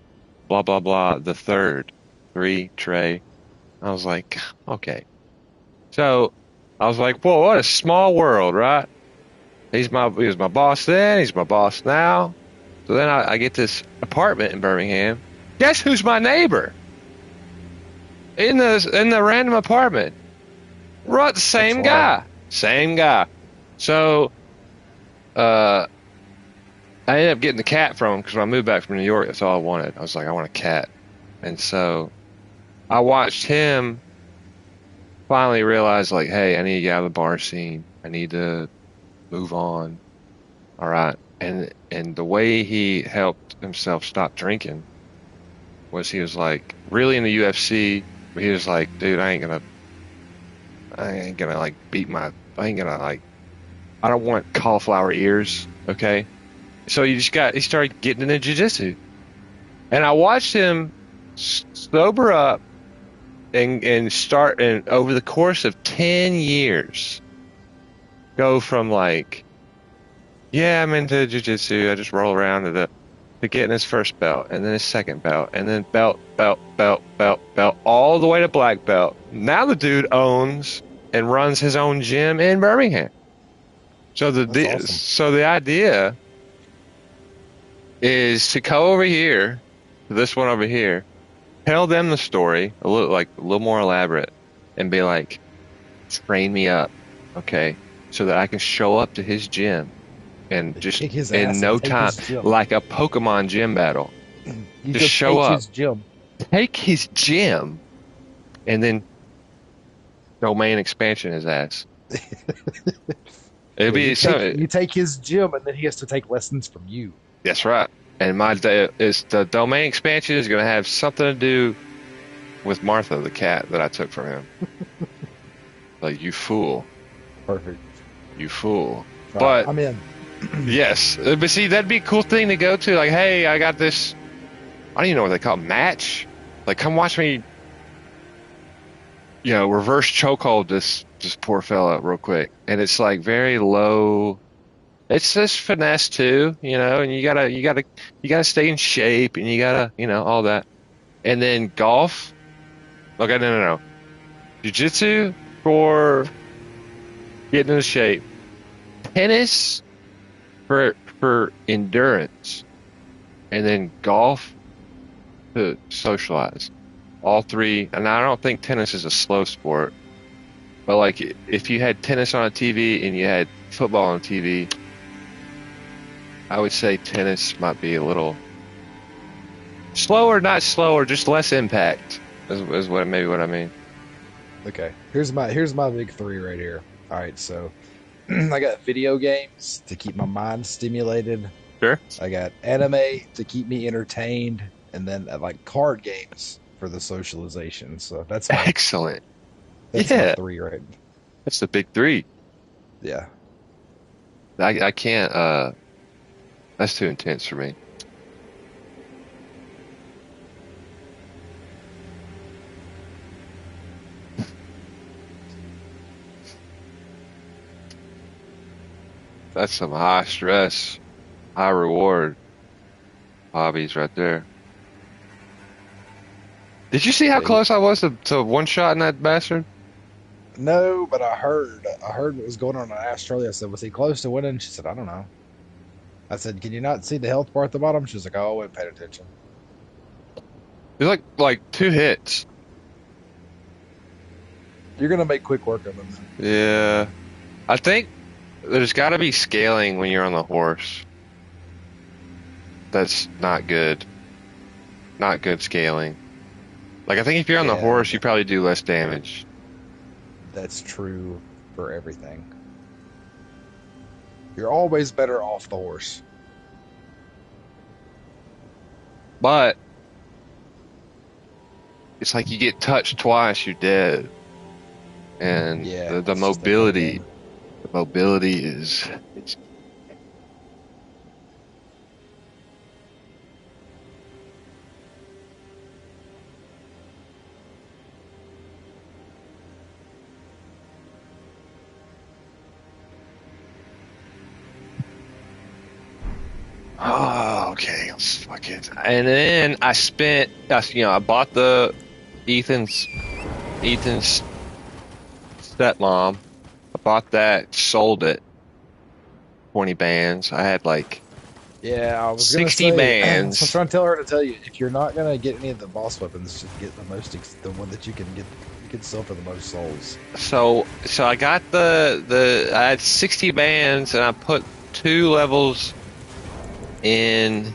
[SPEAKER 1] blah, blah, blah, the third. 3, Trey. I was like, okay. So I was like, whoa, what a small world, right? He was my boss then. He's my boss now. So then I get this apartment in Birmingham. Guess who's my neighbor? In the random apartment. Right, the same guy. Same guy. So I ended up getting the cat from him because when I moved back from New York, that's all I wanted. I was like, I want a cat. And so I watched him finally realize, like, hey, I need to get out of the bar scene. I need to move on. All right. And the way he helped himself stop drinking was he was like, really in the UFC, but he was like, dude, I ain't gonna like I don't want cauliflower ears, okay? So he started getting into jiu-jitsu. And I watched him sober up and start, and over the course of 10 years, go from like, yeah, I'm into jiu-jitsu, I just roll around to getting his first belt, and then his second belt, and then belt, all the way to black belt. Now the dude owns and runs his own gym in Birmingham. So the idea is to go over here, this one over here, tell them the story a little more elaborate, and be like, train me up, okay, so that I can show up to his gym and just in no time, like a Pokemon gym battle, just show up,
[SPEAKER 2] his gym.
[SPEAKER 1] take his gym, and then domain expansion his ass. It'd be something.
[SPEAKER 2] You take his gym, and then he has to take lessons from you.
[SPEAKER 1] That's right. And the domain expansion is going to have something to do with Martha, the cat that I took from him. Like, you fool.
[SPEAKER 2] Perfect.
[SPEAKER 1] You fool.
[SPEAKER 2] All
[SPEAKER 1] But
[SPEAKER 2] right, I'm in.
[SPEAKER 1] yes, but see, that'd be a cool thing to go to. Like, hey, I got this. I don't even know what they call it, match. Like, come watch me. Reverse chokehold this poor fella real quick, and it's like very low. It's just finesse too, and you gotta stay in shape, and you gotta, all that. And then golf. Okay, no. Jiu-jitsu for getting into shape. Tennis for endurance, and then golf to socialize. All three, and I don't think tennis is a slow sport, but like if you had tennis on a TV and you had football on TV, I would say tennis might be a little slower, not slower, just less impact is what I mean.
[SPEAKER 2] Okay, here's my big three right here. All right, so I got video games to keep my mind stimulated.
[SPEAKER 1] Sure.
[SPEAKER 2] I got anime to keep me entertained, and then like card games for the socialization. So that's
[SPEAKER 1] excellent.
[SPEAKER 2] That's my three, right?
[SPEAKER 1] That's the big three.
[SPEAKER 2] Yeah.
[SPEAKER 1] I can't. That's too intense for me. That's some high stress, high reward hobbies right there. Did you see how close I was to one-shotting that bastard?
[SPEAKER 2] No, but I heard what was going on. And I asked Charlie, I said, was he close to winning? She said, I don't know. I said, can you not see the health bar at the bottom? She was like, oh, I wasn't paying attention.
[SPEAKER 1] There's like 2 hits.
[SPEAKER 2] You're going to make quick work of him.
[SPEAKER 1] Yeah. I think there's got to be scaling when you're on the horse. That's not good. Not good scaling. Like, I think if you're on the horse, you probably do less damage.
[SPEAKER 2] That's true for everything. You're always better off the horse.
[SPEAKER 1] But it's like you get touched twice, you're dead. And the mobility is oh, okay. Fuck it. And then I bought the Ethan's stepmom. I bought that, sold it. 20 bands. I had like
[SPEAKER 2] I was
[SPEAKER 1] 60 bands.
[SPEAKER 2] I'm trying to tell her to tell you, if you're not gonna get any of the boss weapons, just get the one that you can get. You can sell for the most souls.
[SPEAKER 1] So I got I had 60 bands, and I put 2 levels in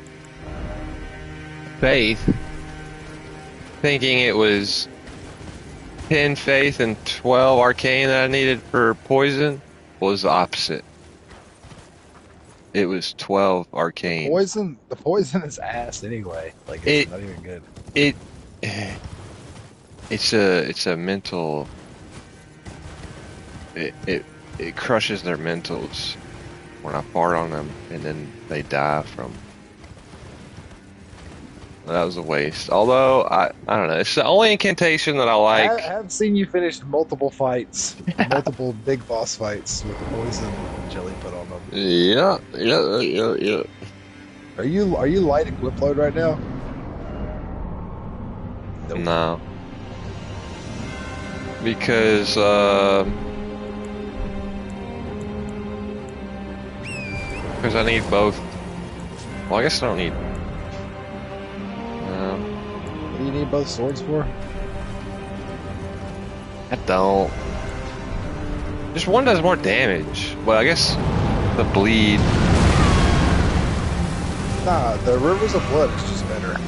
[SPEAKER 1] faith, thinking it was 10 faith and 12 arcane that I needed for poison. Was the opposite. It was 12 arcane.
[SPEAKER 2] The poison is ass anyway. Like, it's not even good.
[SPEAKER 1] It's a mental. It crushes their mentals when I fart on them, and then they die from. That was a waste. Although I don't know. It's the only incantation that I like.
[SPEAKER 2] I have seen you finish multiple fights, multiple big boss fights with poison and jelly put on them.
[SPEAKER 1] Yeah.
[SPEAKER 2] Are you light equip load right now? Nope.
[SPEAKER 1] No. Because I need both. Well, I guess I don't need.
[SPEAKER 2] What do you need both swords for?
[SPEAKER 1] I don't. Just one does more damage. Well, I guess the bleed.
[SPEAKER 2] Nah, the Rivers of Blood is just better.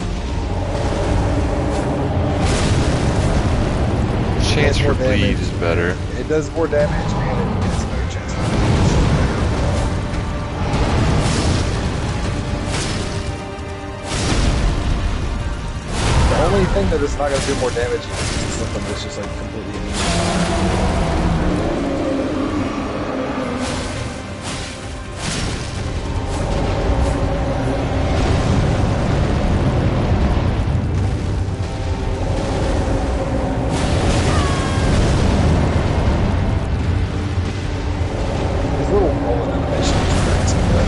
[SPEAKER 1] chance
[SPEAKER 2] more
[SPEAKER 1] for bleed
[SPEAKER 2] damage.
[SPEAKER 1] is better.
[SPEAKER 2] It does more damage and it gets a better chance of damage. The only thing that is not going to do more damage is something that's just like completely immune to fire. These little rolling animations cracks me up.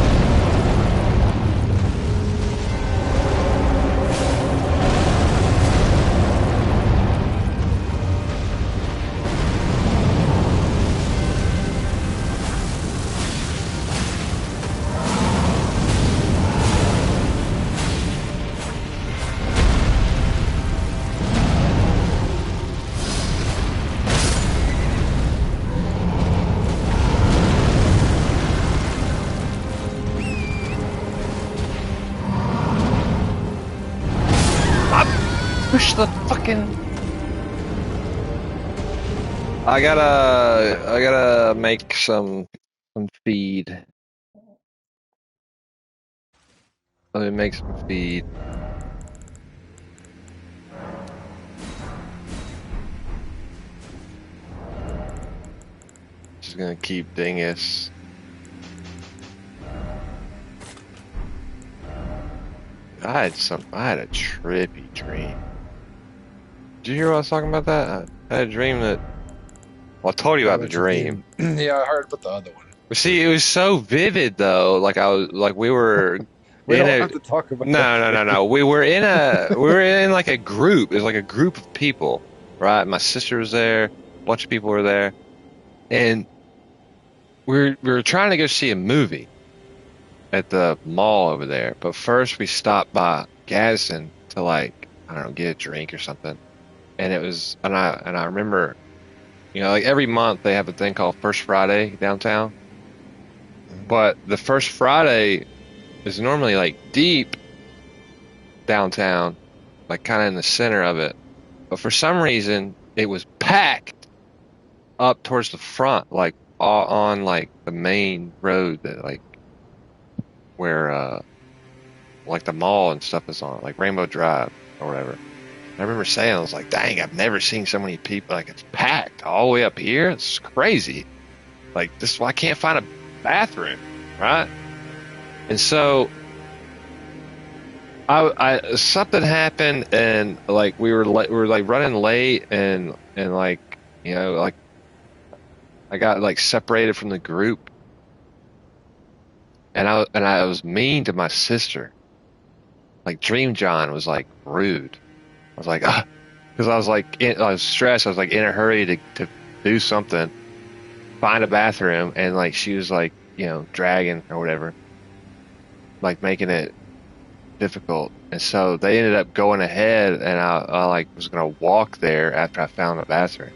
[SPEAKER 1] Push the fucking. I gotta make some feed. Let me make some feed. Just gonna keep dingus. I had a trippy dream. Did you hear what I was talking about that? I had a dream that. Well, I told you about the dream.
[SPEAKER 2] Yeah, I heard about the other one.
[SPEAKER 1] But see, it was so vivid though. Like I was, like we were.
[SPEAKER 2] We
[SPEAKER 1] in
[SPEAKER 2] don't
[SPEAKER 1] a,
[SPEAKER 2] have to talk about
[SPEAKER 1] no. We were in like a group. It was like a group of people, right? My sister was there. A bunch of people were there, and we were trying to go see a movie at the mall over there. But first, we stopped by Gadsden to like I don't know, get a drink or something. And it was, and I remember, you know, like every month they have a thing called First Friday downtown. But the first Friday is normally like deep downtown, like kind of in the center of it. But for some reason, it was packed up towards the front, like on like the main road that like where like the mall and stuff is on, like Rainbow Drive or whatever. I remember saying, I was like, dang, I've never seen so many people. Like it's packed all the way up here. It's crazy. Like this, I can't find a bathroom, right? And so I something happened, and like we were like running late, and like you know like I got like separated from the group, and I was mean to my sister. Like Dream John was like rude. I was like, because I was like I was stressed. I was like in a hurry to do something, find a bathroom, and like she was like you know dragging or whatever, like making it difficult. And so they ended up going ahead, and I like was gonna walk there after I found the bathroom,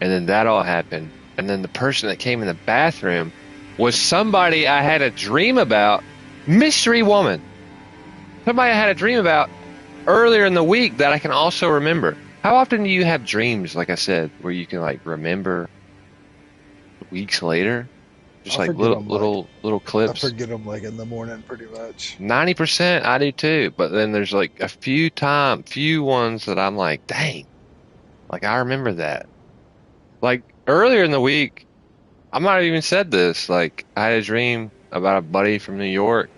[SPEAKER 1] and then that all happened. And then the person that came in the bathroom was somebody I had a dream about, mystery woman, somebody I had a dream about earlier in the week that I can also remember. How often do you have dreams, like I said, where you can like remember weeks later? Just like little clips.
[SPEAKER 2] I forget them like in the morning pretty much.
[SPEAKER 1] 90% I do too, but then there's like a few ones that I'm like, dang, like I remember that. Like earlier in the week, I might have even said this, like I had a dream about a buddy from New York,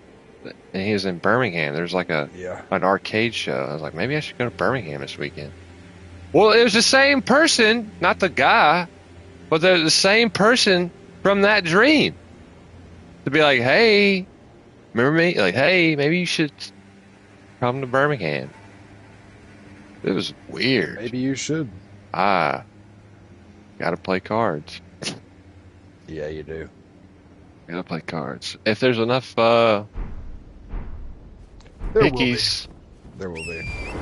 [SPEAKER 1] and he was in Birmingham. There's like an arcade show. I was like, maybe I should go to Birmingham this weekend. Well, it was the same person, not the guy, but the same person from that dream. To be like, hey, remember me? Like, hey, maybe you should come to Birmingham. It was weird.
[SPEAKER 2] Maybe you should.
[SPEAKER 1] Gotta play cards.
[SPEAKER 2] Yeah, you do.
[SPEAKER 1] Gotta play cards. If there's enough
[SPEAKER 2] There
[SPEAKER 1] hickeys.
[SPEAKER 2] There will be.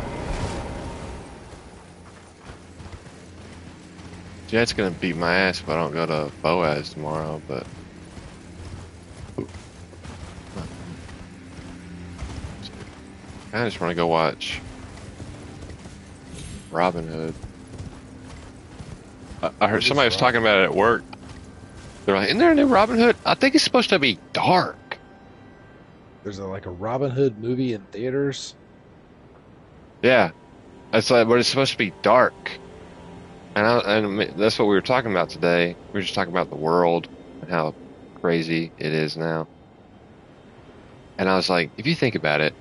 [SPEAKER 1] Jet's gonna beat my ass if I don't go to Boaz tomorrow, but I just want to go watch Robin Hood. I heard somebody was talking about it at work. They're like, "Isn't there a new Robin Hood?" I think it's supposed to be dark.
[SPEAKER 2] There's like a Robin Hood movie in theaters.
[SPEAKER 1] Yeah, it's like, but it's supposed to be dark. And that's what we were talking about today. We were just talking about the world and how crazy it is now. And I was like, if you think about it,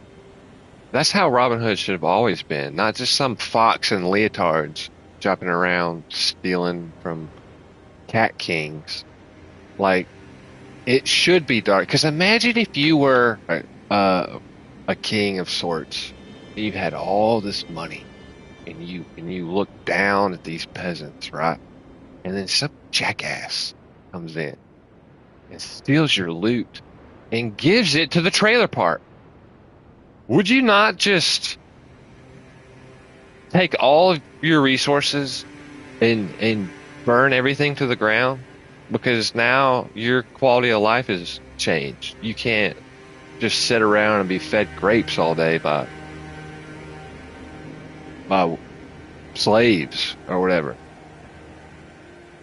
[SPEAKER 1] that's how Robin Hood should have always been. Not just some fox and leotards jumping around stealing from cat kings. Like, it should be dark. Because imagine if you were a king of sorts. You had all this money. And you look down at these peasants, right? And then some jackass comes in and steals your loot and gives it to the trailer park. Would you not just take all of your resources and burn everything to the ground? Because now your quality of life has changed. You can't just sit around and be fed grapes all day by slaves or whatever.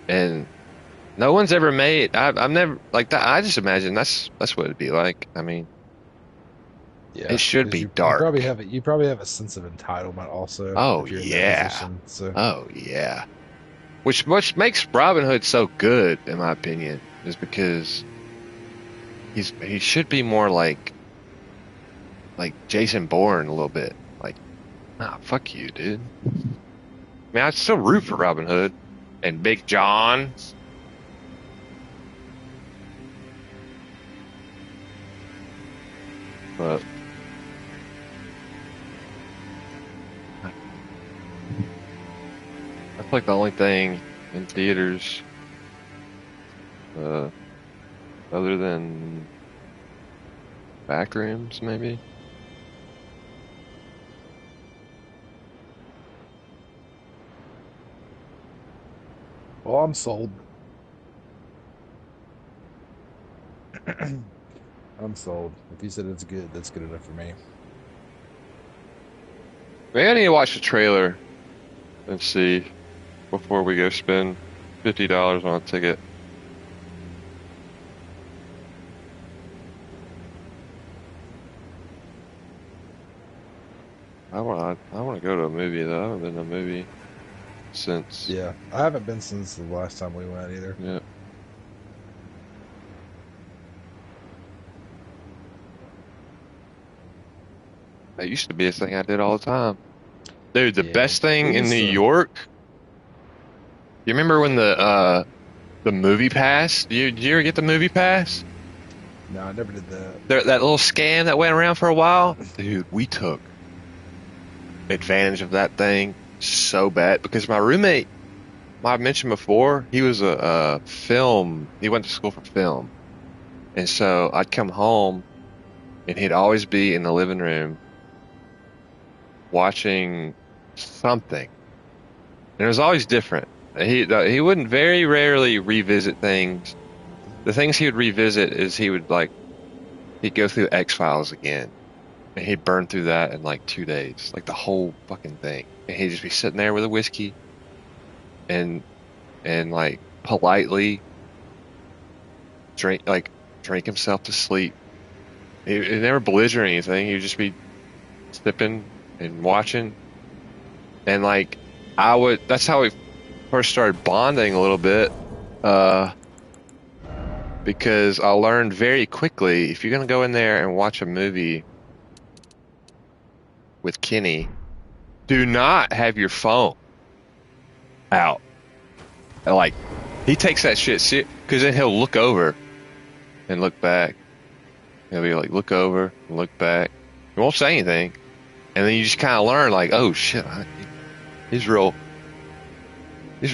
[SPEAKER 1] And no one's ever made. I've never like that. I just imagine that's what it'd be like. I mean,
[SPEAKER 2] Yeah,
[SPEAKER 1] it should be
[SPEAKER 2] you
[SPEAKER 1] dark.
[SPEAKER 2] You probably have a sense of entitlement also.
[SPEAKER 1] Oh
[SPEAKER 2] if you're in
[SPEAKER 1] yeah.
[SPEAKER 2] that position, so.
[SPEAKER 1] Oh yeah. Which makes Robin Hood so good, in my opinion, is because he should be more like Jason Bourne a little bit. Like, nah, fuck you, dude. I mean, I still root for Robin Hood and Big John. But that's like the only thing in theaters, other than back rooms, maybe.
[SPEAKER 2] Well, I'm sold. I'm sold. If you said it's good, that's good enough for me.
[SPEAKER 1] Maybe I need to watch the trailer and see before we go spend $50 on a ticket. I want to go to a movie though. I haven't been to a movie since.
[SPEAKER 2] Yeah, I haven't been since the last time we went either.
[SPEAKER 1] Yeah. That used to be a thing I did all the time. Dude, the
[SPEAKER 2] Yeah,
[SPEAKER 1] best thing
[SPEAKER 2] we
[SPEAKER 1] in
[SPEAKER 2] used
[SPEAKER 1] New
[SPEAKER 2] to-
[SPEAKER 1] York. You remember when the movie pass? Did you ever get the movie pass?
[SPEAKER 2] No, I never did that.
[SPEAKER 1] That little scam that went around for a while? Dude, we took advantage of that thing so bad because my roommate, I mentioned before, he was a film. He went to school for film, and so I'd come home, and he'd always be in the living room watching something, and it was always different. He wouldn't very rarely revisit things. The things he would revisit is he'd go through X-Files again, and he'd burn through that in like 2 days, like the whole fucking thing. And he'd just be sitting there with a whiskey, and like politely drink himself to sleep. He never belliger or anything. He'd just be sipping and watching, and like that's how we first started bonding a little bit, because I learned very quickly, if you're gonna go in there and watch a movie with Kenny, do not have your phone out. And like, he takes that shit serious, because then he'll look over and look back. He'll be like, look over and look back. He won't say anything. And then you just kind of learn, like, oh shit, he's real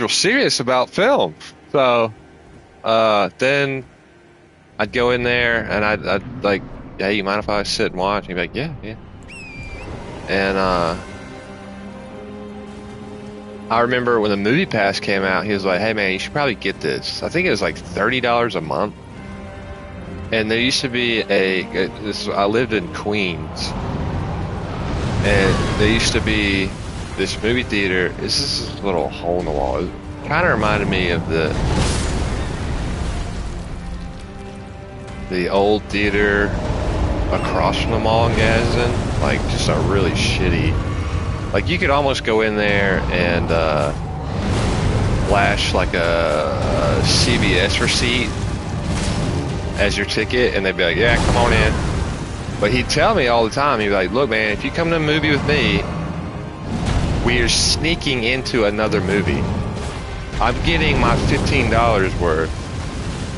[SPEAKER 1] serious about film. So then I'd go in there and I'd like, hey, you mind if I sit and watch? And he'd be like, yeah. And I remember when the Movie Pass came out, he was like, hey man, you should probably get this. I think it was like $30 a month. And there used to be I lived in Queens, and there used to be this movie theater. This is a little hole in the wall. kind of reminded me of the old theater across from the mall in Gadsden. Like, just a really shitty. Like, you could almost go in there and flash like a CVS receipt as your ticket, and they'd be like, "Yeah, come on in." But he'd tell me all the time, he'd be like, "Look, man, if you come to a movie with me, we are sneaking into another movie. I'm getting my $15 worth,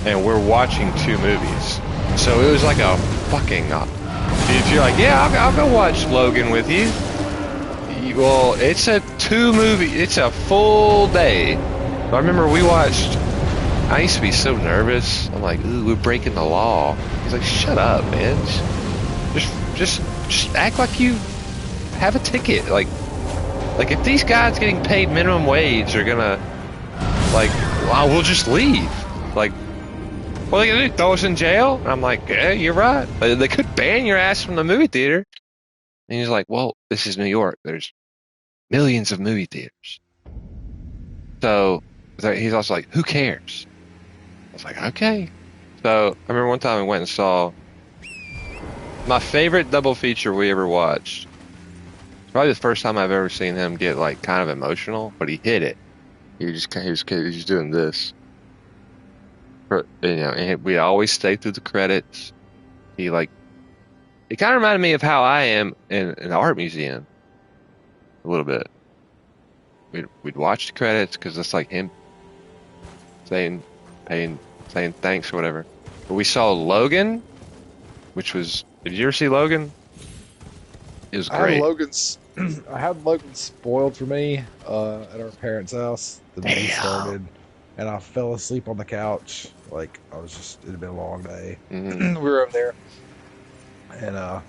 [SPEAKER 1] and we're watching 2 movies." So it was like a fucking. If you're like, "Yeah, I'll go watch Logan with you." Well, it's a 2 movie. It's a full day. I remember we watched. I used to be so nervous. I'm like, "Ooh, we're breaking the law." He's like, "Shut up, man. Just act like you have a ticket. Like if these guys getting paid minimum wage are gonna, like, well, we'll just leave. Like, what are they gonna do? Throw us in jail?" And I'm like, "Yeah, you're right. They could ban your ass from the movie theater." And he's like, "Well, this is New York. There's millions of movie theaters." So he's also like, "Who cares?" I was like, "Okay." So I remember one time we went and saw my favorite double feature we ever watched. It's probably the first time I've ever seen him get like kind of emotional, but he hit it. He was just doing this. And we always stay through the credits. It kind of reminded me of how I am in an art museum a little bit. We'd watch the credits because it's like him saying thanks or whatever. But we saw Logan, which was, did you ever see Logan? It was great.
[SPEAKER 2] I had Logan spoiled for me at our parents' house. The movie started, and I fell asleep on the couch. Like, it had been a long day.
[SPEAKER 1] Mm-hmm.
[SPEAKER 2] We were over there, and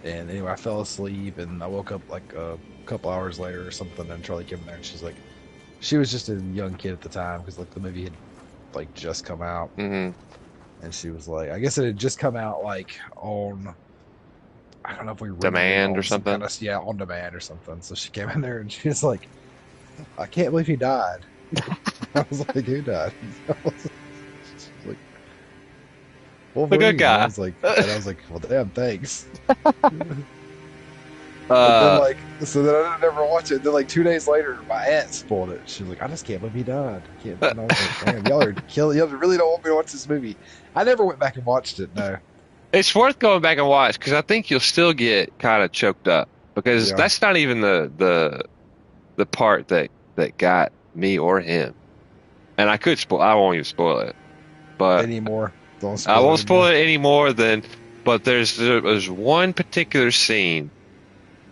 [SPEAKER 2] anyway, I fell asleep, and I woke up like a couple hours later or something, and Charlie came in there, and she was just a young kid at the time, because like the movie had like just come out.
[SPEAKER 1] Mm-hmm.
[SPEAKER 2] And she was like, I guess it had just come out like on, I don't know if we rented
[SPEAKER 1] Demand
[SPEAKER 2] it
[SPEAKER 1] or something.
[SPEAKER 2] On demand or something. So she came in there and she was like, "I can't believe he died." I was like, "Who died?" I was like,
[SPEAKER 1] The good guy.
[SPEAKER 2] I was like, "Well, damn, thanks." But then so then I never watch it. Then like 2 days later, my aunt spoiled it. She was like, "I just can't believe he died." I can't. And I was like, "Damn, y'all are killing. Y'all really don't want me to watch this movie." I never went back and watched it. No.
[SPEAKER 1] It's worth going back and watch because I think you'll still get kind of choked up because that's not even the part that got me or him. And I won't even spoil it, but
[SPEAKER 2] anymore.
[SPEAKER 1] I won't spoil it anymore. But there's one particular scene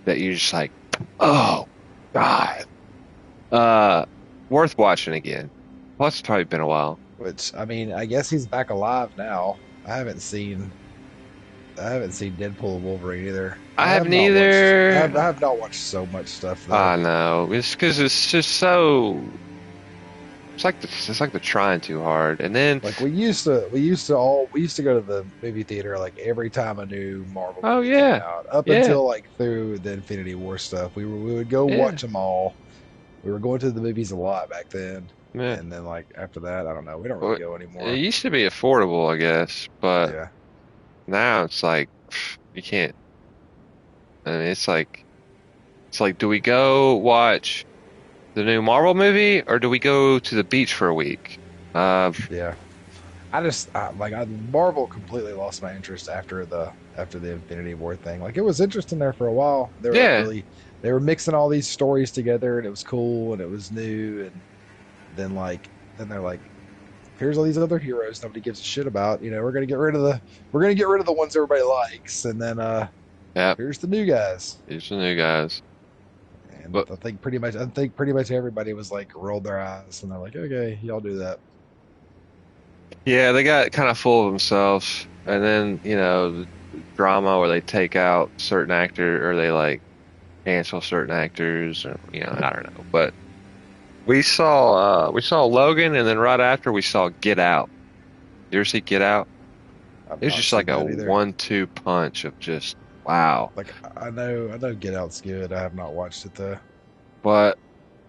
[SPEAKER 1] that you're just like, "Oh God," worth watching again. Plus, it's probably been a while.
[SPEAKER 2] Which, I mean, I guess he's back alive now. I haven't seen Deadpool and Wolverine either.
[SPEAKER 1] I haven't either.
[SPEAKER 2] I have not watched so much stuff though.
[SPEAKER 1] I know. It's because it's just so. It's like they're trying too hard, and then
[SPEAKER 2] like we used to go to the movie theater like every time a new Marvel movie came out, until like through the Infinity War stuff. We would go watch them all. We were going to the movies a lot back then. Yeah. And then like after that, I don't know. We don't really go anymore.
[SPEAKER 1] It used to be affordable, I guess, but now it's like you can't. I mean, it's like, do we go watch the new Marvel movie or do we go to the beach for a week?
[SPEAKER 2] Yeah, Marvel completely lost my interest after the Infinity War thing. Like, it was interesting there for a while. They were mixing all these stories together, and it was cool and it was new. And then they're like, "Here's all these other heroes nobody gives a shit about. We're gonna get rid of the ones everybody likes, and then here's the new guys." And I think pretty much everybody was like, rolled their eyes, and they're like, "Okay, y'all do that."
[SPEAKER 1] Yeah, they got kind of full of themselves, and then the drama where they take out certain actors or they like cancel certain actors, or I don't know. But we saw Logan, and then right after we saw Get Out. You ever see Get Out? It was just like a 1-2 punch of just wow.
[SPEAKER 2] Like, I know Get Out's good. I have not watched it though.
[SPEAKER 1] But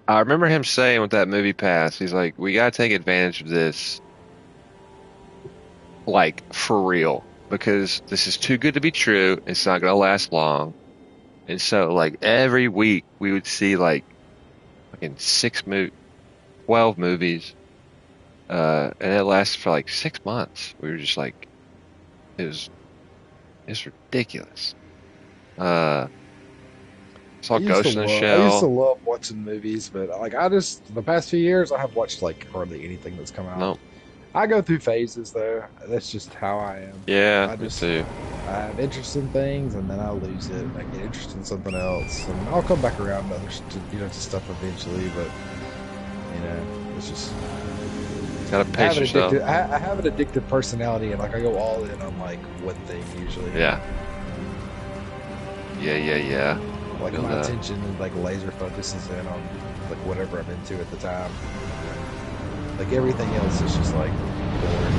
[SPEAKER 1] I remember him saying with that movie pass, he's like, we gotta take advantage of this, like for real, because this is too good to be true. It's not gonna last long. And so, like every week, we would see like fucking 12 movies, and it lasted for like 6 months. We were just like, it was it's ridiculous. Uh, saw Ghost in the
[SPEAKER 2] I used to
[SPEAKER 1] Shell.
[SPEAKER 2] love watching movies, but like I just the past few years I have watched like hardly anything that's come out.
[SPEAKER 1] Nope.
[SPEAKER 2] I go through phases though. That's just how I am.
[SPEAKER 1] Yeah,
[SPEAKER 2] I
[SPEAKER 1] me
[SPEAKER 2] just
[SPEAKER 1] too.
[SPEAKER 2] I have interest in things and then I lose it. And I get interested in something else, and I'll come back around to to stuff eventually. But it's just
[SPEAKER 1] Gotta
[SPEAKER 2] I have
[SPEAKER 1] pace yourself.
[SPEAKER 2] I have an addictive personality, and like I go all in on like one thing usually.
[SPEAKER 1] Yeah. Yeah.
[SPEAKER 2] Like
[SPEAKER 1] Feel
[SPEAKER 2] my
[SPEAKER 1] that.
[SPEAKER 2] attention and like laser focuses in on like whatever I'm into at the time. Like everything else is just like boring.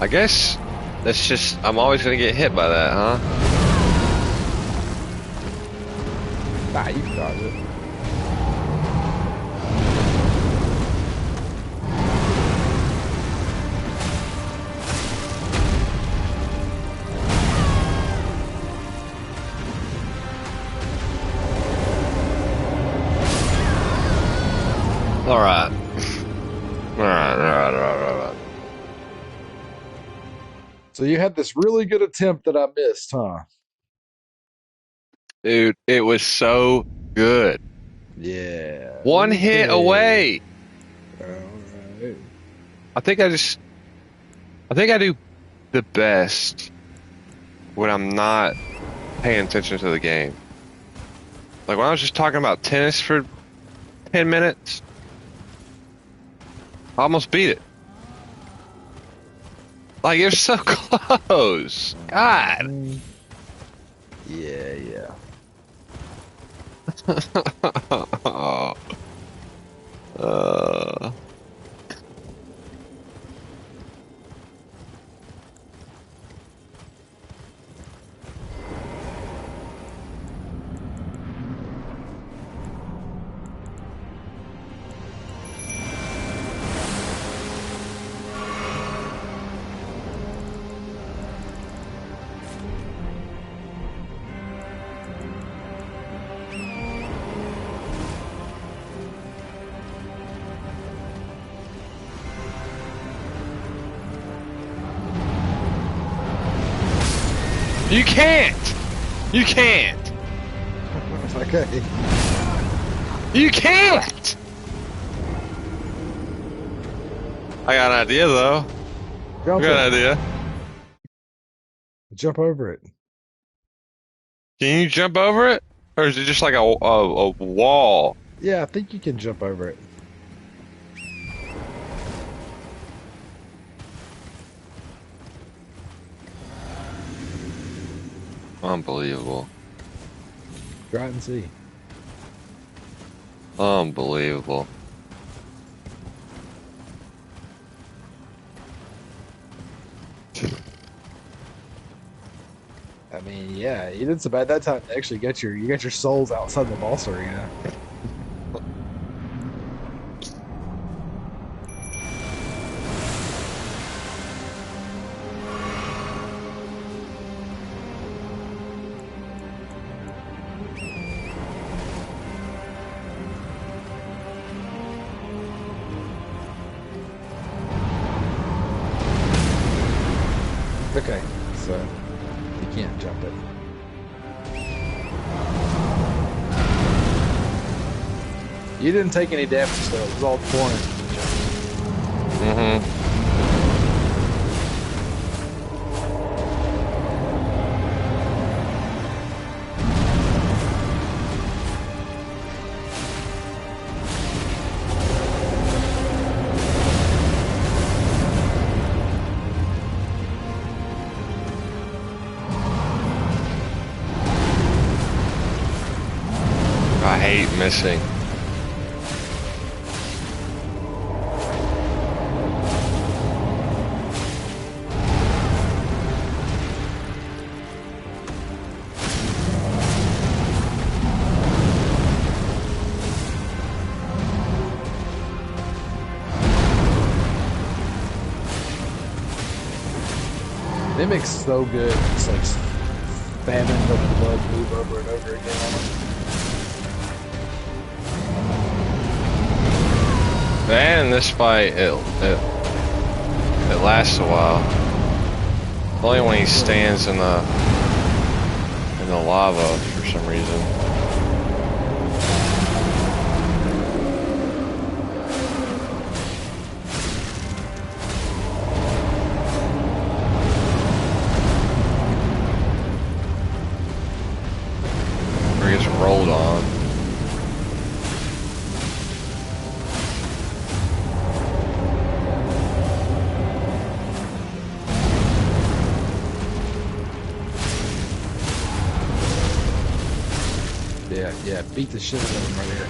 [SPEAKER 1] I guess that's just, I'm always gonna get hit by that, huh?
[SPEAKER 2] Nah, you can dodge it.
[SPEAKER 1] Alright. Alright.
[SPEAKER 2] So you had this really good attempt that I missed, huh?
[SPEAKER 1] Dude, it was so good.
[SPEAKER 2] Yeah.
[SPEAKER 1] One hit
[SPEAKER 2] Okay.
[SPEAKER 1] away.
[SPEAKER 2] Alright.
[SPEAKER 1] I think I do the best when I'm not paying attention to the game. Like when I was just talking about tennis for 10 minutes, I almost beat it. Like it was so close. God.
[SPEAKER 2] Yeah.
[SPEAKER 1] uh, you can't. You can't.
[SPEAKER 2] Okay.
[SPEAKER 1] You can't. I got an idea though. I
[SPEAKER 2] Jump
[SPEAKER 1] got an
[SPEAKER 2] it.
[SPEAKER 1] idea.
[SPEAKER 2] Jump over it.
[SPEAKER 1] Can you jump over it? Or is it just like a wall?
[SPEAKER 2] Yeah, I think you can jump over it.
[SPEAKER 1] Unbelievable.
[SPEAKER 2] Try it and see.
[SPEAKER 1] Unbelievable.
[SPEAKER 2] I mean, yeah, you did so bad that time to actually get you got your souls outside the boss arena. Okay, so you can't jump it. You didn't take any damage though. It was all pouring.
[SPEAKER 1] Mm-hmm. I hate missing.
[SPEAKER 2] Mimic's so good. It's like spamming the blood move over and over again on him.
[SPEAKER 1] Man, this fight, it lasts a while. Only when he stands in the lava for some reason. Or he gets rolled on.
[SPEAKER 2] Yeah, beat the shit out of him right here.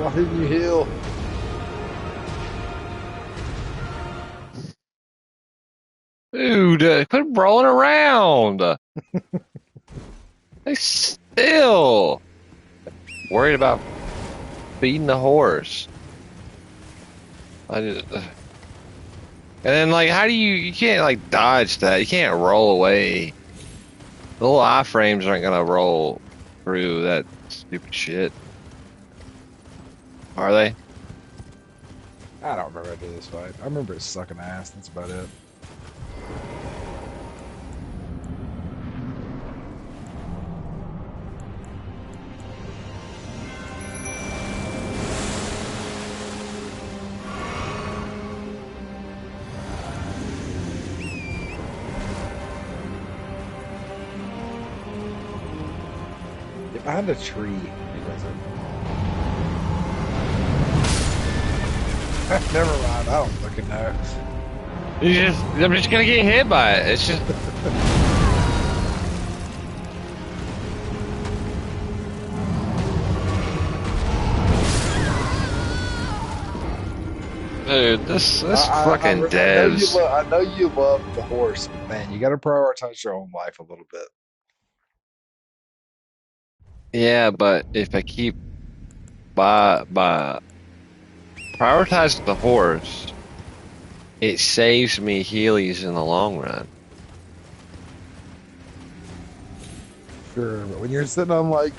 [SPEAKER 2] Why didn't you heal?
[SPEAKER 1] Dude, quit rolling around. They still worried about feeding the horse. And then, like, how do you can't, like, dodge that. You can't roll away. The little iframes aren't gonna roll through that stupid shit. Are they?
[SPEAKER 2] I don't remember after this fight. I remember it sucking ass. That's about it. Get behind a tree. He doesn't. Never mind. I don't fucking know.
[SPEAKER 1] I'm just gonna get hit by it. It's just. Dude, this fucking devs.
[SPEAKER 2] I know you love the horse, but man, you got to prioritize your own life a little bit.
[SPEAKER 1] Yeah, but if I keep by prioritizing the horse, it saves me Heelys in the long run.
[SPEAKER 2] Sure, but when you're sitting on like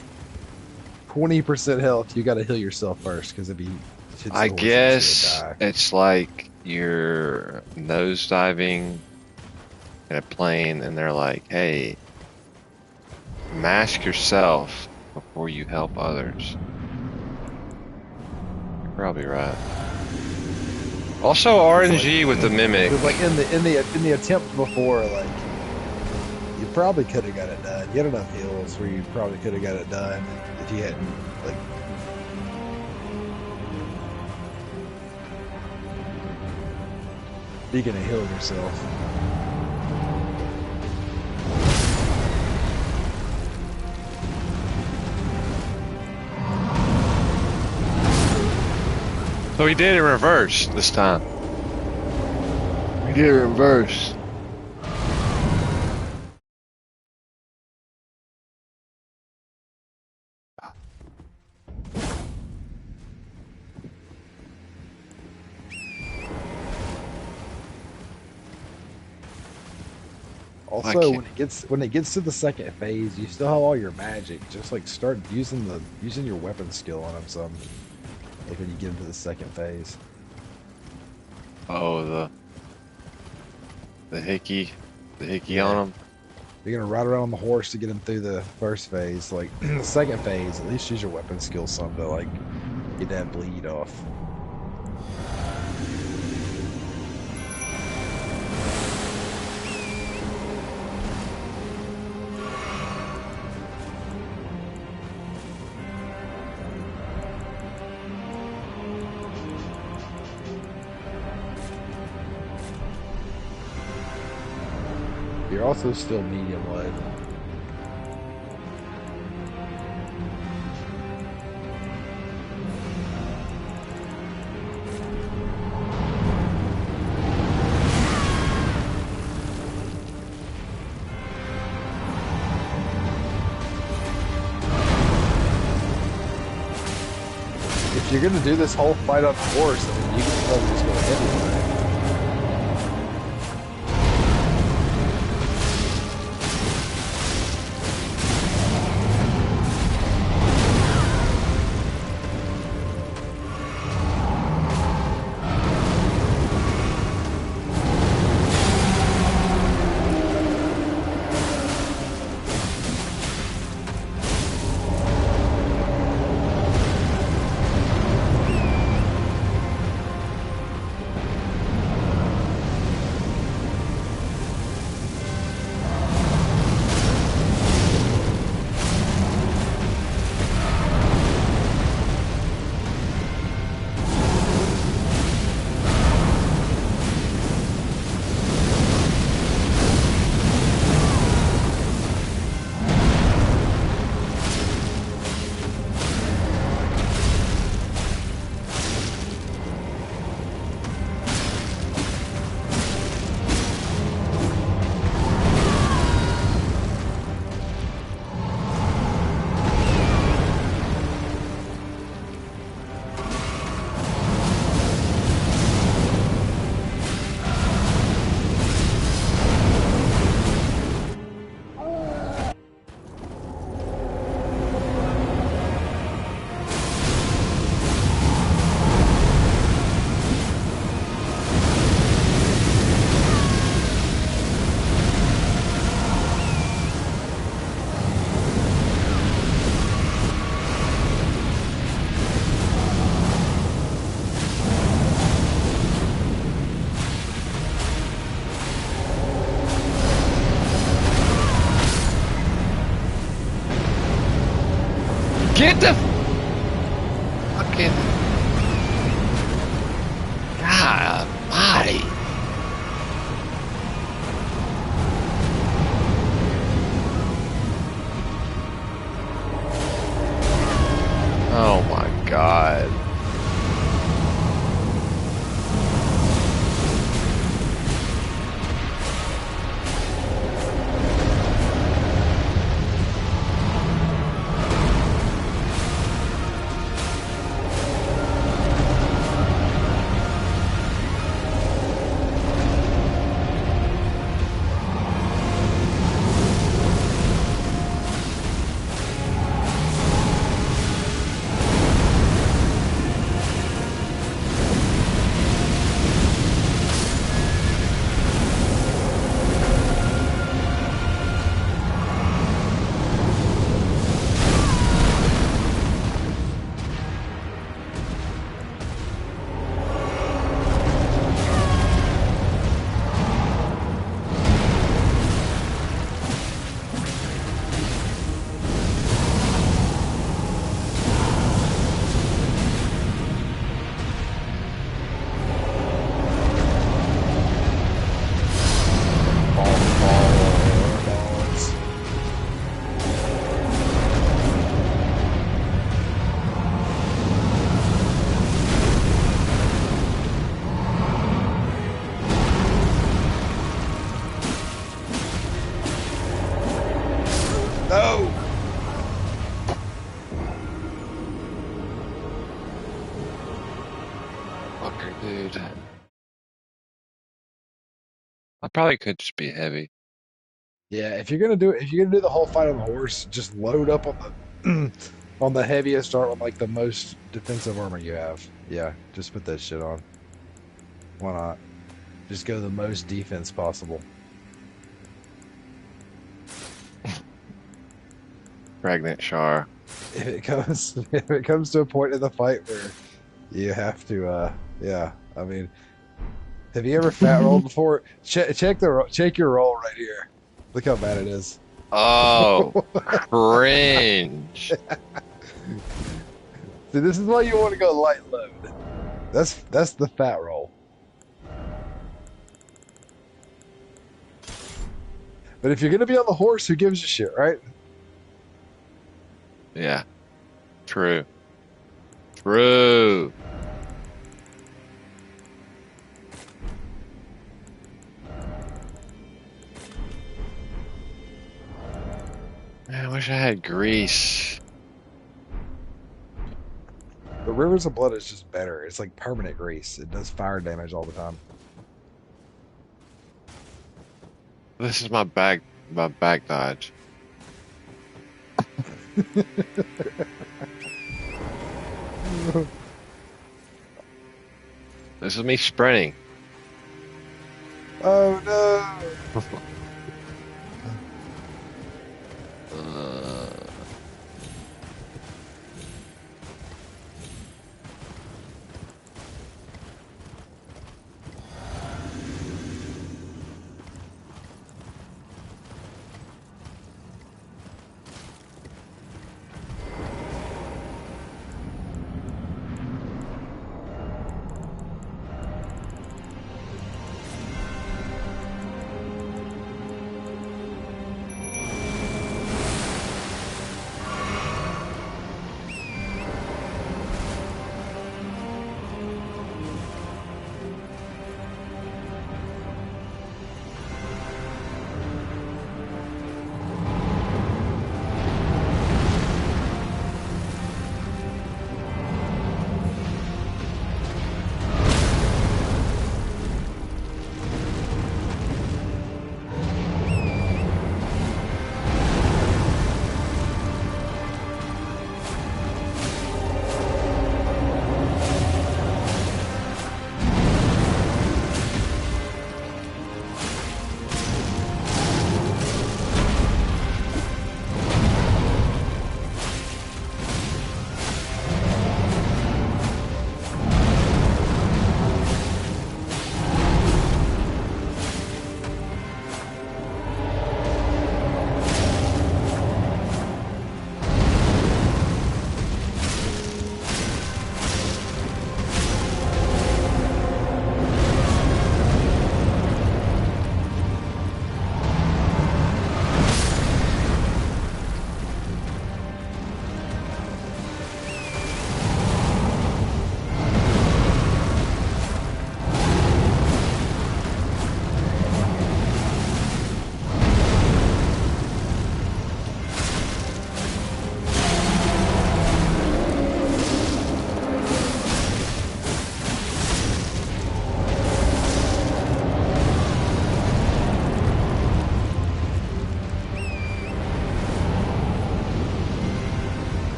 [SPEAKER 2] 20% health, you got to heal yourself first because if you hits the
[SPEAKER 1] I
[SPEAKER 2] horse,
[SPEAKER 1] guess
[SPEAKER 2] die.
[SPEAKER 1] it's like you're nosediving in a plane and they're like, hey, mask yourself before you help others. You're probably right. Also RNG with the mimic.
[SPEAKER 2] Because like in the attempt before, like you probably could have got it done. You had enough heals where you probably could have got it done if you hadn't like. You're gonna heal yourself.
[SPEAKER 1] So he did it in reverse this time. He did it in reverse.
[SPEAKER 2] Also,
[SPEAKER 1] can't-
[SPEAKER 2] when it gets to the second phase, you still have all your magic. Just like start using your weapon skill on him some. Like when you get into the second phase.
[SPEAKER 1] Oh, the hickey, the hickey
[SPEAKER 2] Yeah.
[SPEAKER 1] on them.
[SPEAKER 2] You're gonna ride around on the horse to get him through the first phase. Like the second phase, at least use your weapon skill some to like get that bleed off. You're also still medium lead. If you're gonna do this whole fight on the horse, I mean, you can probably just go heavy on it.
[SPEAKER 1] Get the fucking God Almighty! Oh my God! No! Fucker, dude. I probably could just be heavy.
[SPEAKER 2] Yeah, if you're gonna do the whole fight on the horse, just load up on the on the heaviest armor, like the most defensive armor you have. Yeah, just put that shit on. Why not? Just go the most defense possible.
[SPEAKER 1] Pregnant Char.
[SPEAKER 2] If it comes to a point in the fight where you have to yeah, I mean, have you ever fat rolled before? Check your roll right here. Look how bad it is.
[SPEAKER 1] Oh, cringe.
[SPEAKER 2] See, this is why you want to go light load. That's the fat roll. But if you're gonna be on the horse, who gives a shit, right?
[SPEAKER 1] Yeah. True. True. Man, I wish I had grease.
[SPEAKER 2] The Rivers of Blood is just better. It's like permanent grease. It does fire damage all the time.
[SPEAKER 1] This is my back dodge. This is me sprinting.
[SPEAKER 2] Oh no!
[SPEAKER 1] Uh,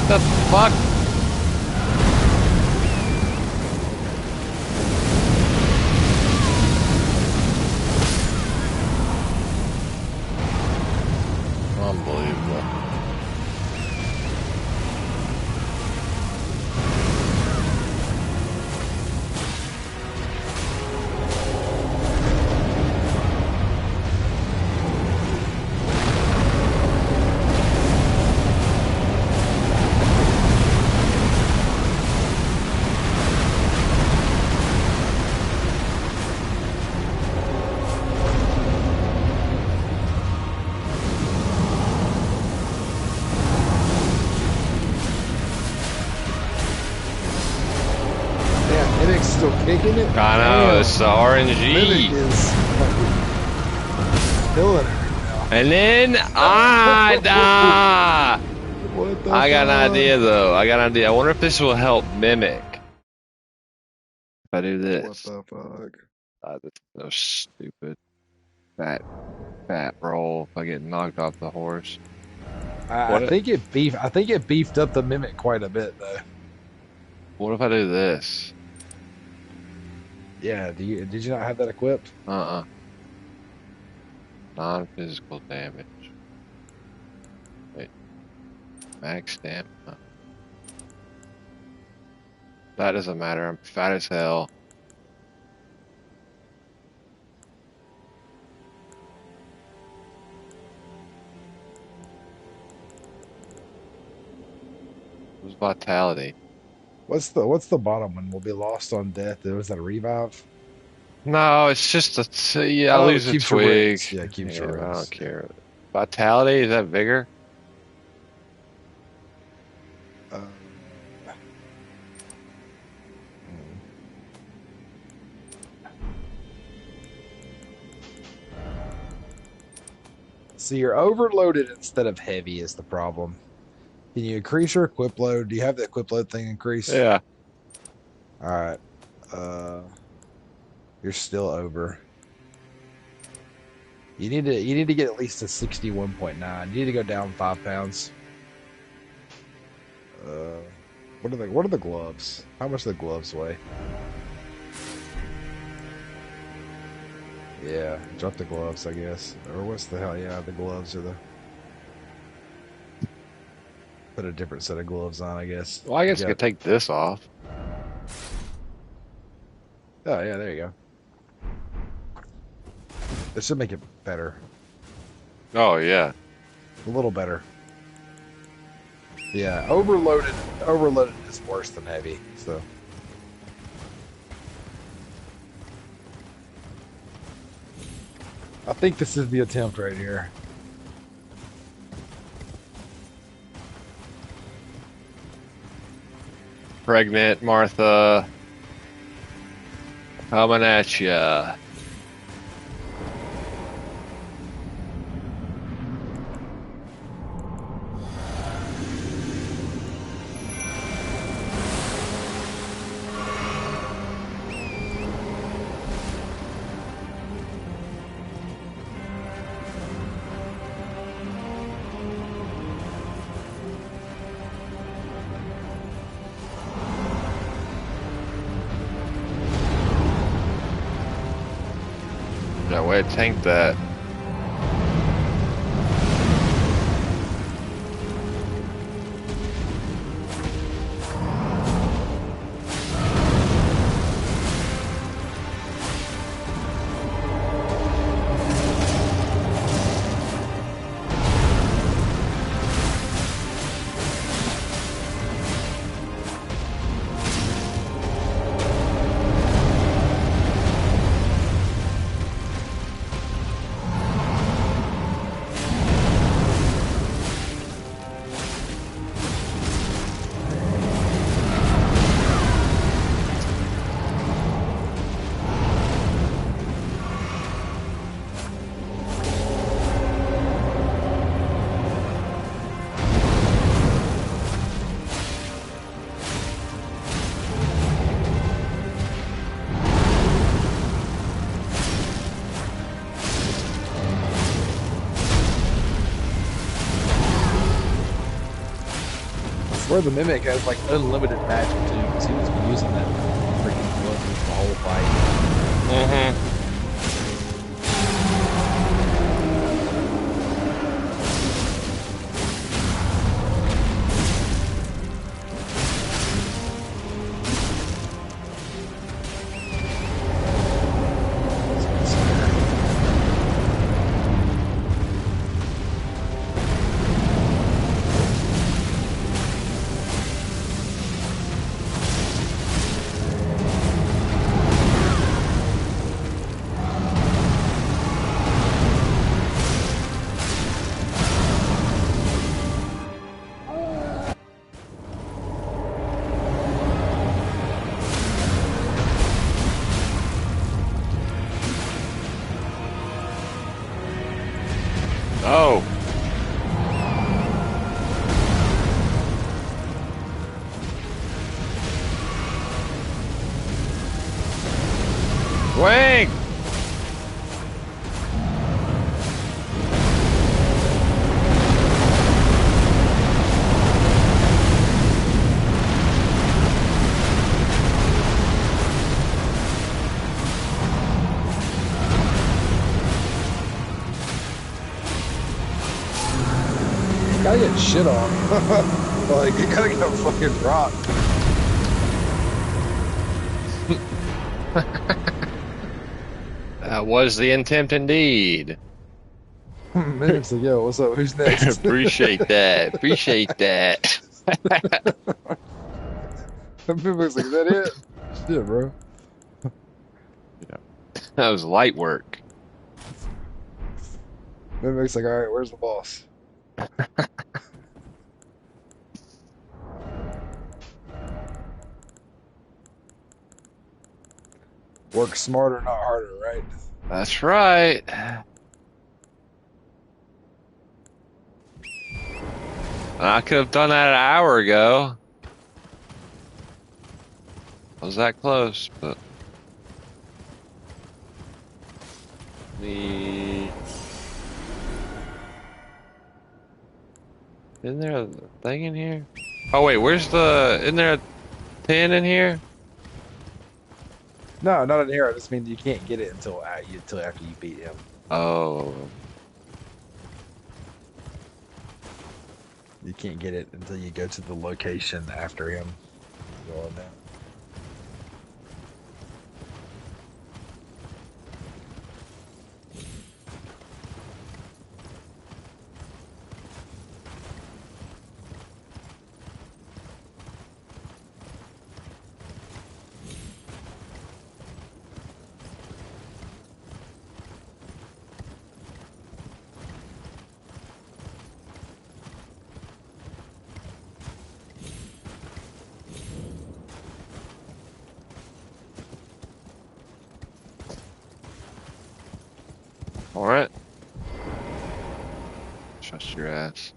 [SPEAKER 1] the fuck? unbelievable.
[SPEAKER 2] Yeah, Mimic's still kicking it.
[SPEAKER 1] I know,
[SPEAKER 2] Damn.
[SPEAKER 1] it's the
[SPEAKER 2] Mimic
[SPEAKER 1] RNG.
[SPEAKER 2] is fucking killing it right now.
[SPEAKER 1] And then I die.
[SPEAKER 2] What the
[SPEAKER 1] I got an
[SPEAKER 2] fuck?
[SPEAKER 1] idea though. I got an idea. I wonder if this will help Mimic. If I do
[SPEAKER 2] What
[SPEAKER 1] this.
[SPEAKER 2] the fuck?
[SPEAKER 1] This is so stupid. Fat roll. If I get knocked off the horse.
[SPEAKER 2] I think it beefed up the Mimic quite a bit though.
[SPEAKER 1] What if I do this?
[SPEAKER 2] Yeah, did you not have that equipped?
[SPEAKER 1] Non-physical damage. Wait. Max stamina. That doesn't matter. I'm fat as hell. What's vitality?
[SPEAKER 2] What's the bottom one? Will be lost on death. Was that a revive?
[SPEAKER 1] No, it's just I
[SPEAKER 2] Oh,
[SPEAKER 1] lose a
[SPEAKER 2] keeps your
[SPEAKER 1] twig.
[SPEAKER 2] rings. Yeah, keeps your
[SPEAKER 1] I
[SPEAKER 2] rings.
[SPEAKER 1] don't care. Vitality, is that vigor?
[SPEAKER 2] Uh, So you're overloaded instead of heavy is the problem. Can you increase your equip load? Do you have the equip load thing increased?
[SPEAKER 1] Yeah.
[SPEAKER 2] All right. You're still over. You need to get at least a 61.9. You need to go down 5 pounds. What are the gloves? How much do the gloves weigh? Yeah, drop the gloves, I guess. Or what's the hell? Yeah, the gloves are the. Put a different set of gloves on, I guess.
[SPEAKER 1] Well, I guess
[SPEAKER 2] Yeah.
[SPEAKER 1] I could take this off.
[SPEAKER 2] Oh, yeah, there you go. This should make it better.
[SPEAKER 1] Oh, yeah.
[SPEAKER 2] A little better. Yeah, overloaded is worse than heavy, so. I think this is the attempt right here.
[SPEAKER 1] Pregnant Martha. Coming at ya. Yeah, way to tank that.
[SPEAKER 2] I swear the Mimic has like unlimited magic too, because he was using that freaking glove the whole fight. gotta get shit on. Like, you gotta get fucking rocked.
[SPEAKER 1] That was the intent indeed.
[SPEAKER 2] Mimics like, yo, what's up? Who's next?
[SPEAKER 1] Appreciate that. Appreciate that.
[SPEAKER 2] Mimics like, is that it? Shit, bro.
[SPEAKER 1] That was light work.
[SPEAKER 2] Mimics like, all right, where's the boss? Work smarter, not harder, right?
[SPEAKER 1] That's right. I could have done that an hour ago. I was that close, but the isn't there a thing in here? Oh wait, isn't there a pin in here?
[SPEAKER 2] No, not in here. I just mean you can't get it until after you beat him.
[SPEAKER 1] Oh,
[SPEAKER 2] You can't get it until you go to the location after him. Go on that.
[SPEAKER 1] all right. Trust your ass.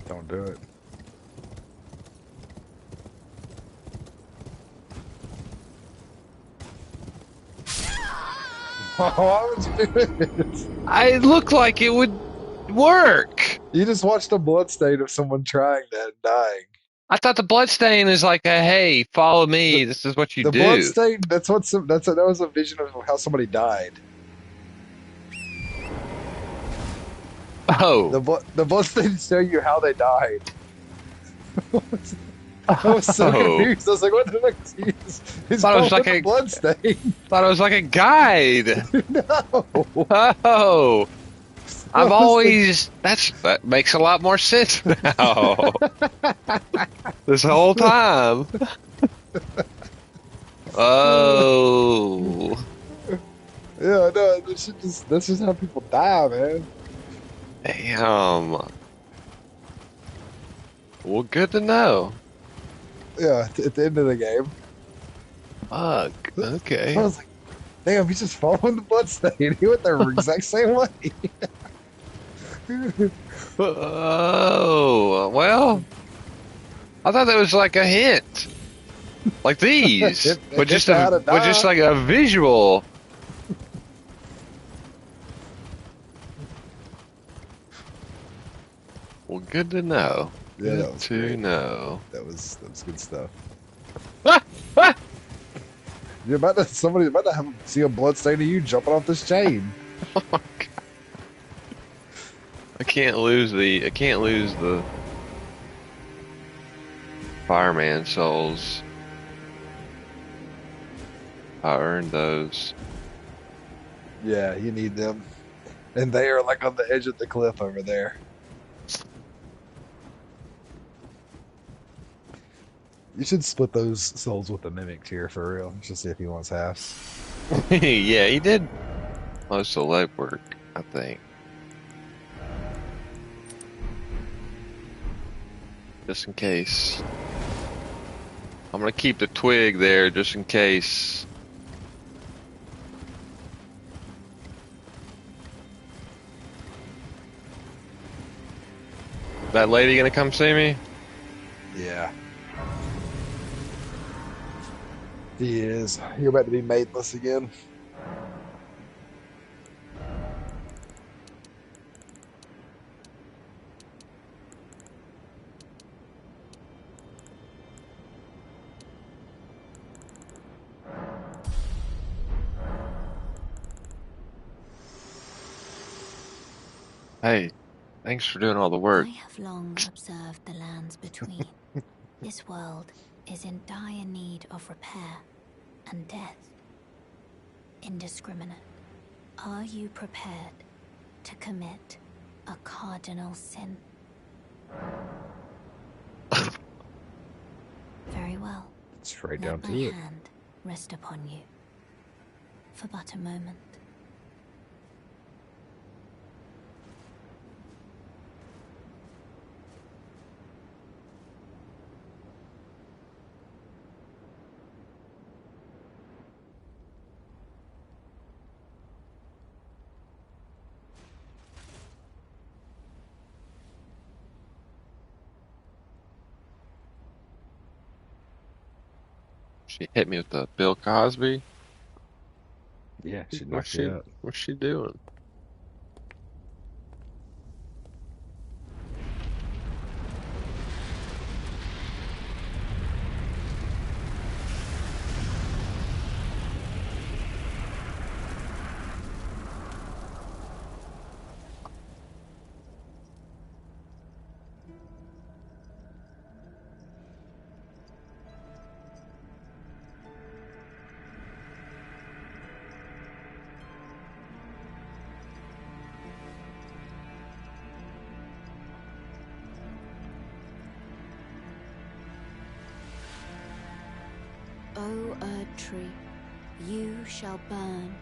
[SPEAKER 2] Don't do it. Why would you do it?
[SPEAKER 1] I looked like it would work.
[SPEAKER 2] You just watched a bloodstain of someone trying that and dying.
[SPEAKER 1] I thought the bloodstain is like a hey, follow me. This is what you
[SPEAKER 2] The
[SPEAKER 1] do.
[SPEAKER 2] bloodstain, that was a vision of how somebody died.
[SPEAKER 1] Oh,
[SPEAKER 2] The bloodstain show you how they died. I was so confused. I was like, what the fuck is he? He's
[SPEAKER 1] Thought it was
[SPEAKER 2] following
[SPEAKER 1] like
[SPEAKER 2] the
[SPEAKER 1] a-
[SPEAKER 2] bloodstain.
[SPEAKER 1] thought it was like a guide.
[SPEAKER 2] No.
[SPEAKER 1] Oh, I've
[SPEAKER 2] I was
[SPEAKER 1] always that makes a lot more sense now. This whole time. Oh,
[SPEAKER 2] Yeah, no, that's just how people die, man.
[SPEAKER 1] damn. Well, good to know.
[SPEAKER 2] Yeah, at the end of the game.
[SPEAKER 1] Fuck. Okay.
[SPEAKER 2] I was like, damn, he's just following the bloodstain. He went the exact same way.
[SPEAKER 1] Oh, well, I thought that was like a hint, like these,
[SPEAKER 2] Hint-
[SPEAKER 1] but just
[SPEAKER 2] hint how to
[SPEAKER 1] but just
[SPEAKER 2] die.
[SPEAKER 1] like a visual. Well, good to know.
[SPEAKER 2] Yeah,
[SPEAKER 1] Good
[SPEAKER 2] that was
[SPEAKER 1] to
[SPEAKER 2] great.
[SPEAKER 1] know.
[SPEAKER 2] That was good stuff.
[SPEAKER 1] Ah! Ah!
[SPEAKER 2] Somebody's about to see a bloodstain of you jumping off this chain.
[SPEAKER 1] Oh my God. I can't lose the fireman souls. I earned those.
[SPEAKER 2] Yeah, you need them. And they are like on the edge of the cliff over there. You should split those souls with the mimic here for real. Just see if he wants half.
[SPEAKER 1] Yeah, he did most of the legwork, I think. Just in case. I'm gonna keep the twig there just in case. That lady gonna come see me?
[SPEAKER 2] Yeah. He is. You're about to be maidenless again.
[SPEAKER 1] Hey, thanks for doing all the
[SPEAKER 3] I
[SPEAKER 1] work.
[SPEAKER 3] have long observed the lands between. This world is in dire need of repair and death. Indiscriminate. Are you prepared to commit a cardinal sin? Very well.
[SPEAKER 2] Straight
[SPEAKER 3] Let
[SPEAKER 2] down
[SPEAKER 3] my
[SPEAKER 2] to it.
[SPEAKER 3] hand rest upon you for but a moment.
[SPEAKER 1] She hit me with the Bill Cosby.
[SPEAKER 2] Yeah, she
[SPEAKER 1] What's
[SPEAKER 2] knocked
[SPEAKER 1] she?
[SPEAKER 2] you out.
[SPEAKER 1] What's she doing?
[SPEAKER 3] O Erd tree, you shall burn.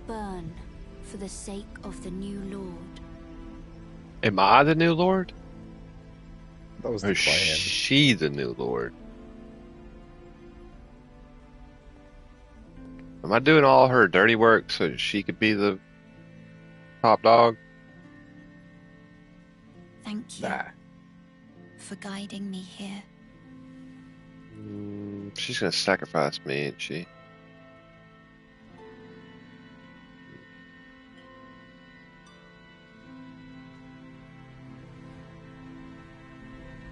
[SPEAKER 3] Burn for the sake of the new Lord.
[SPEAKER 1] Am I the new Lord?
[SPEAKER 2] That was
[SPEAKER 1] Or
[SPEAKER 2] the
[SPEAKER 1] is
[SPEAKER 2] plan.
[SPEAKER 1] she the new Lord? Am I doing all her dirty work so she could be the top dog?
[SPEAKER 3] Thank you
[SPEAKER 2] Nah.
[SPEAKER 3] for guiding me here.
[SPEAKER 1] She's gonna sacrifice me, ain't she?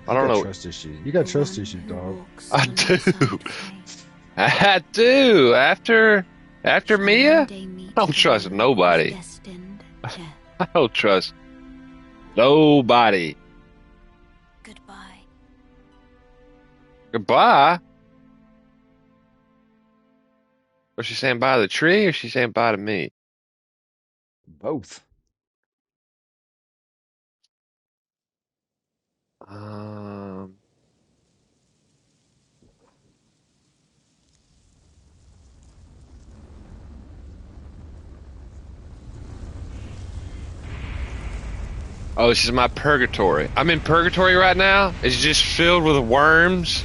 [SPEAKER 1] I don't
[SPEAKER 2] You got
[SPEAKER 1] know.
[SPEAKER 2] trust issues. You got
[SPEAKER 3] The
[SPEAKER 2] trust
[SPEAKER 3] one
[SPEAKER 2] issues,
[SPEAKER 3] who
[SPEAKER 2] dog.
[SPEAKER 3] walks
[SPEAKER 1] I do.
[SPEAKER 3] alongside Faye
[SPEAKER 1] I do. After
[SPEAKER 3] shall
[SPEAKER 1] Mia,
[SPEAKER 3] one day meet
[SPEAKER 1] I don't
[SPEAKER 3] the
[SPEAKER 1] trust
[SPEAKER 3] one
[SPEAKER 1] nobody.
[SPEAKER 3] whose destined death.
[SPEAKER 1] I don't trust nobody.
[SPEAKER 3] Goodbye.
[SPEAKER 1] Goodbye. Was she saying bye to the tree, or she saying bye to me?
[SPEAKER 2] Both.
[SPEAKER 1] Um. Oh, this is my purgatory. I'm in purgatory right now. It's just filled with worms.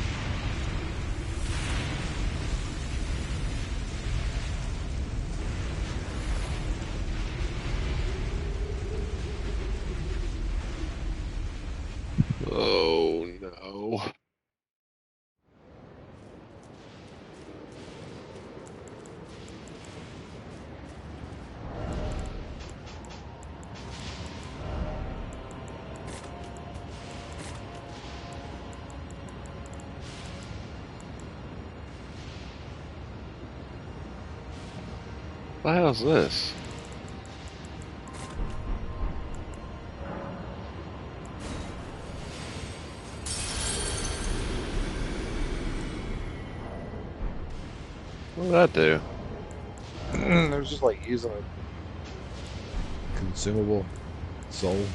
[SPEAKER 1] Oh no. What the hell's this? What did I do?
[SPEAKER 2] It was just like using a consumable soul.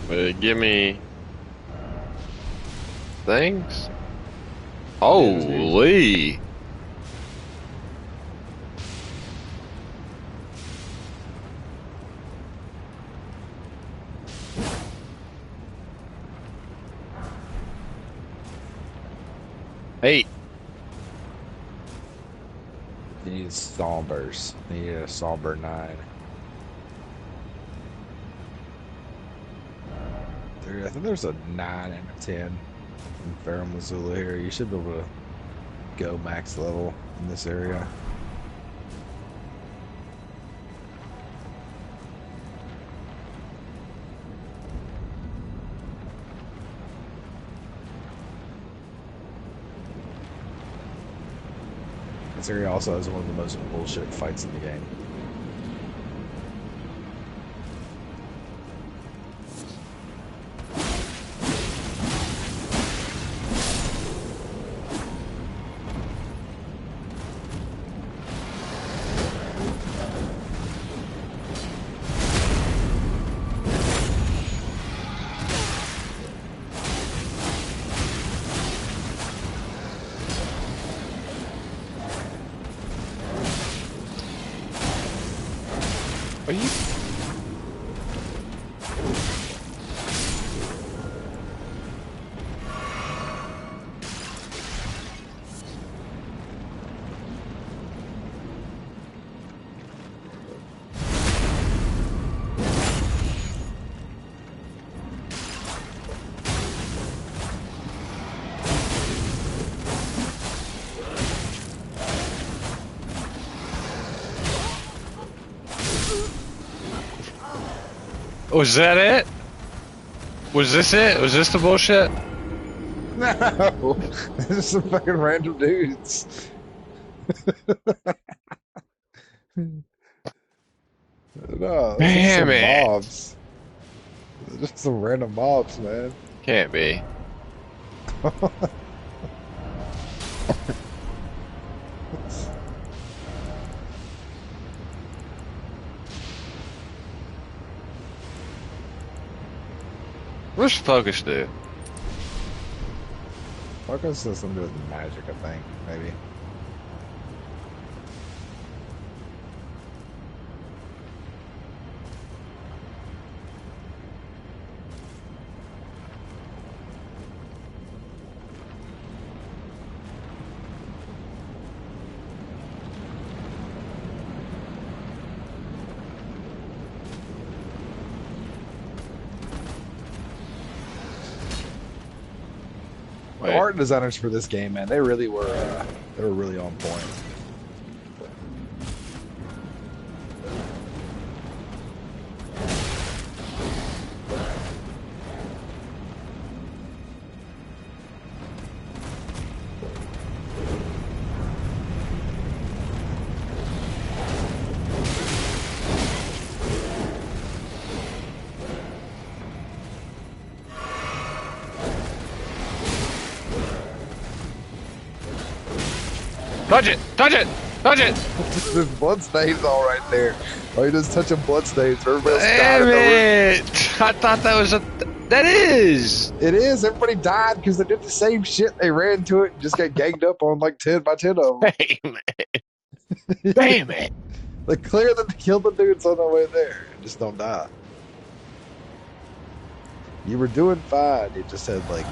[SPEAKER 1] Give me things? Holy! Hey,
[SPEAKER 2] You need Sombers. You need a Somber 9. I think there's a 9 and a 10 in Farum Missoula here. You should be able to go max level in this area. This area also has one of the most bullshit fights in the game.
[SPEAKER 1] Are you? Was that it? Was this it? Was this the bullshit?
[SPEAKER 2] No, this is some fucking random dudes. No, this is
[SPEAKER 1] Damn
[SPEAKER 2] some
[SPEAKER 1] it.
[SPEAKER 2] mobs. Just some random mobs, man.
[SPEAKER 1] Can't be. What's Focus do?
[SPEAKER 2] Focus has something to do with magic, I think, maybe. The
[SPEAKER 1] Wait.
[SPEAKER 2] art designers for this game, man, they were really on point.
[SPEAKER 1] Touch it! Touch it! Touch it!
[SPEAKER 2] There's blood stains all right there. All you do is touch blood stains. Everybody else died.
[SPEAKER 1] Damn
[SPEAKER 2] in the room.
[SPEAKER 1] it! I thought that was a. That is!
[SPEAKER 2] It is. Everybody died because they did the same shit. They ran to it and just got ganged up on like 10 by 10 of them.
[SPEAKER 1] Damn it! Damn it!
[SPEAKER 2] They clear them to kill the dudes on their way there and just don't die. You were doing fine. You just had like,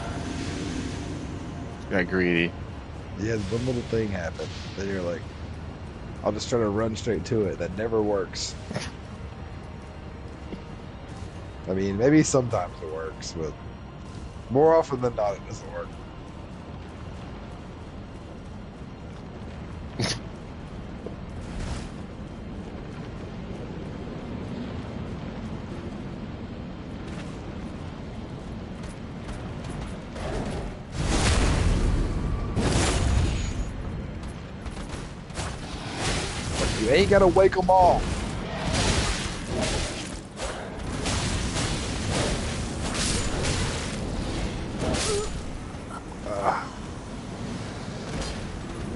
[SPEAKER 1] Got greedy.
[SPEAKER 2] you had one little thing happen. Then you're like, I'll just try to run straight to it. That never works. I mean, maybe sometimes it works, but more often than not, it doesn't work. You ain't gotta wake them all.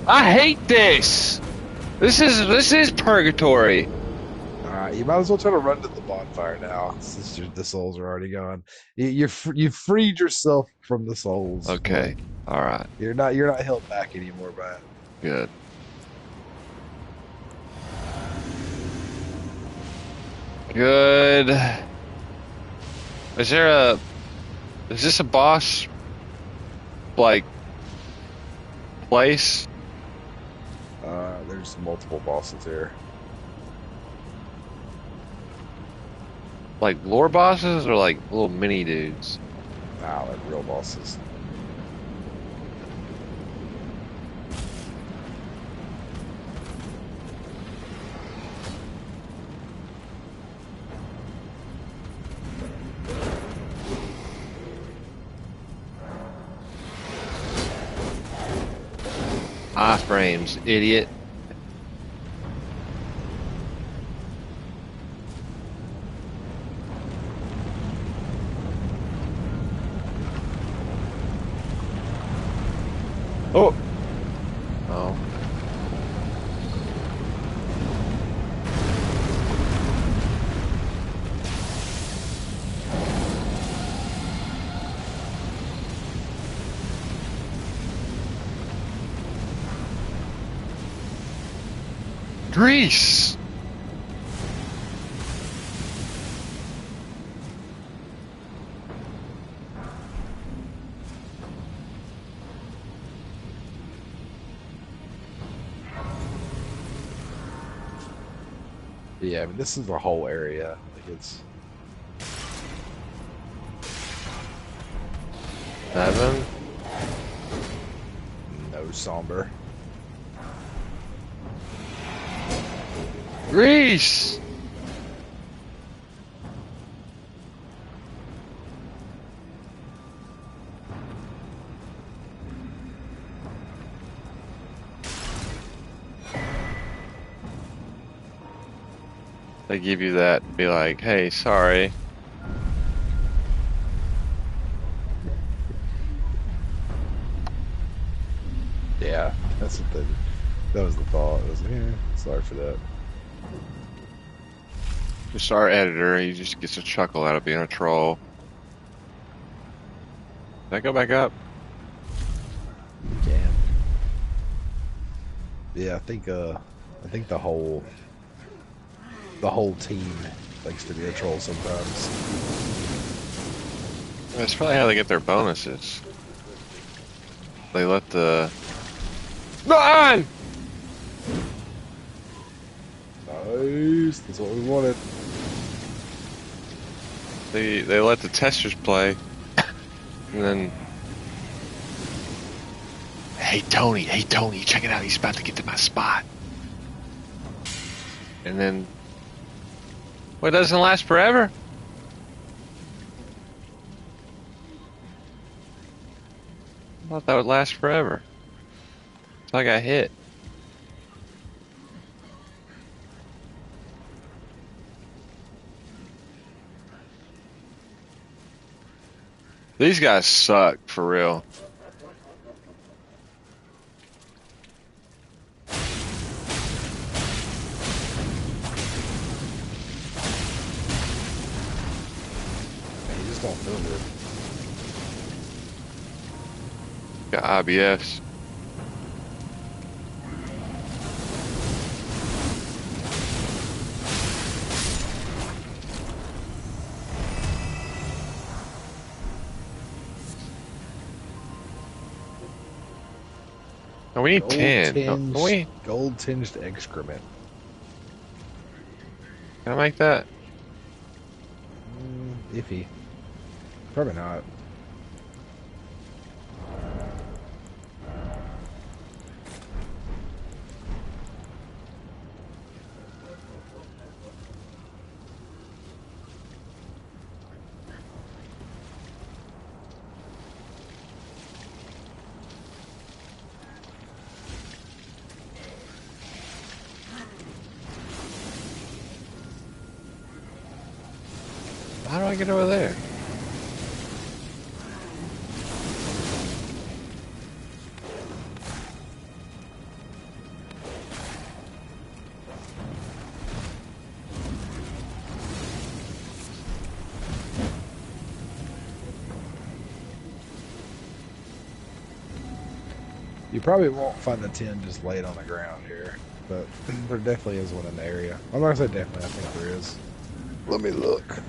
[SPEAKER 1] I hate this. This is purgatory.
[SPEAKER 2] Alright, you might as well try to run to the bonfire now, since the souls are already gone. You've freed yourself from the souls.
[SPEAKER 1] Okay. All right.
[SPEAKER 2] You're not held back anymore by it.
[SPEAKER 1] Good. Good. Is this a boss like place?
[SPEAKER 2] There's multiple bosses here.
[SPEAKER 1] Like lore bosses or like little mini dudes?
[SPEAKER 2] Nah, like real bosses.
[SPEAKER 1] Iframes, idiot. Oh. Oh. Grease.
[SPEAKER 2] Yeah, I mean, this is the whole area. Like it's
[SPEAKER 1] 7.
[SPEAKER 2] no somber.
[SPEAKER 1] Grease. They give you that, be like, hey, sorry.
[SPEAKER 2] Yeah, that's what that was the thought. I was like, sorry for that.
[SPEAKER 1] Just our editor, he just gets a chuckle out of being a troll. Did I go back up?
[SPEAKER 2] You can. Yeah, I think the whole team likes to be a troll sometimes.
[SPEAKER 1] That's probably how they get their bonuses. They let the... Run!
[SPEAKER 2] Nice, that's what we wanted.
[SPEAKER 1] They let the testers play. And then... Hey Tony, check it out, he's about to get to my spot. And then... Well, it doesn't last forever? I thought that would last forever. So I got hit. These guys suck, for real.
[SPEAKER 2] Man, you just don't feel good.
[SPEAKER 1] Got IBS. No, we need 10. Don't we?
[SPEAKER 2] Gold tinged excrement.
[SPEAKER 1] Can I make that?
[SPEAKER 2] Iffy. Probably not.
[SPEAKER 1] How do I get over there?
[SPEAKER 2] You probably won't find the 10 just laid on the ground here, but there definitely is one in the area. I'm not gonna say definitely, I think there is. Let me look.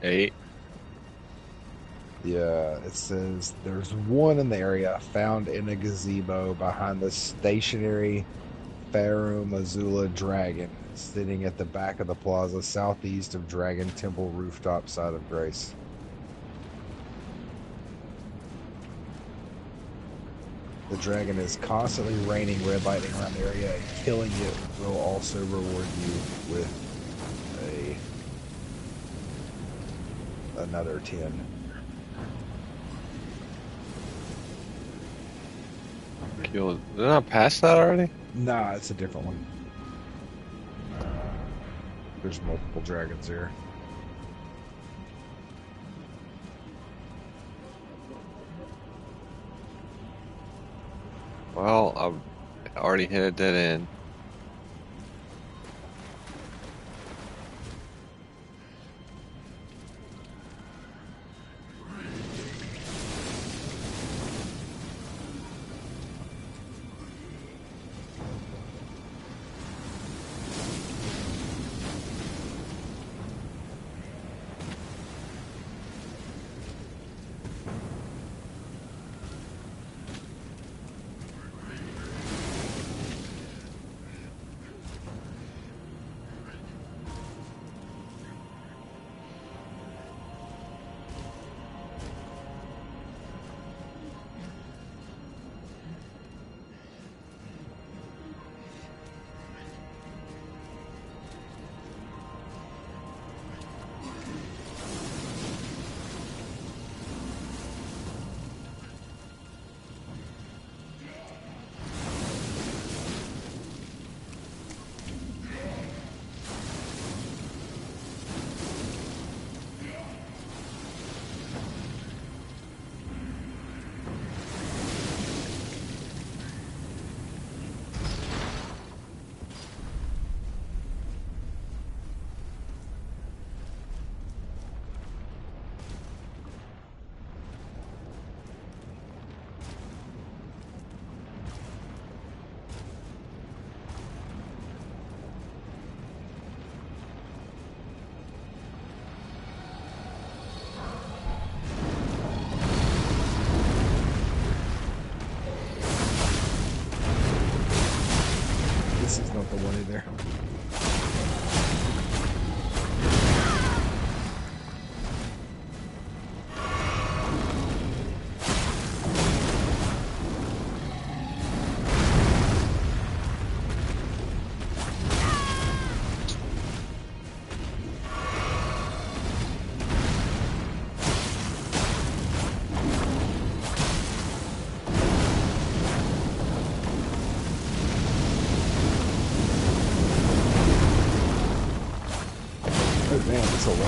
[SPEAKER 1] Eight.
[SPEAKER 2] Yeah, it says there's one in the area found in a gazebo behind the stationary Farum Azula dragon, sitting at the back of the plaza southeast of Dragon Temple rooftop side of Grace. The dragon is constantly raining red lightning around the area, and killing it will also reward you with another 10.
[SPEAKER 1] Killed. Did I pass that already?
[SPEAKER 2] Nah, it's a different one. There's multiple dragons here.
[SPEAKER 1] Well, I've already hit a dead end.
[SPEAKER 2] This is not the one either. Oh man, it's a level.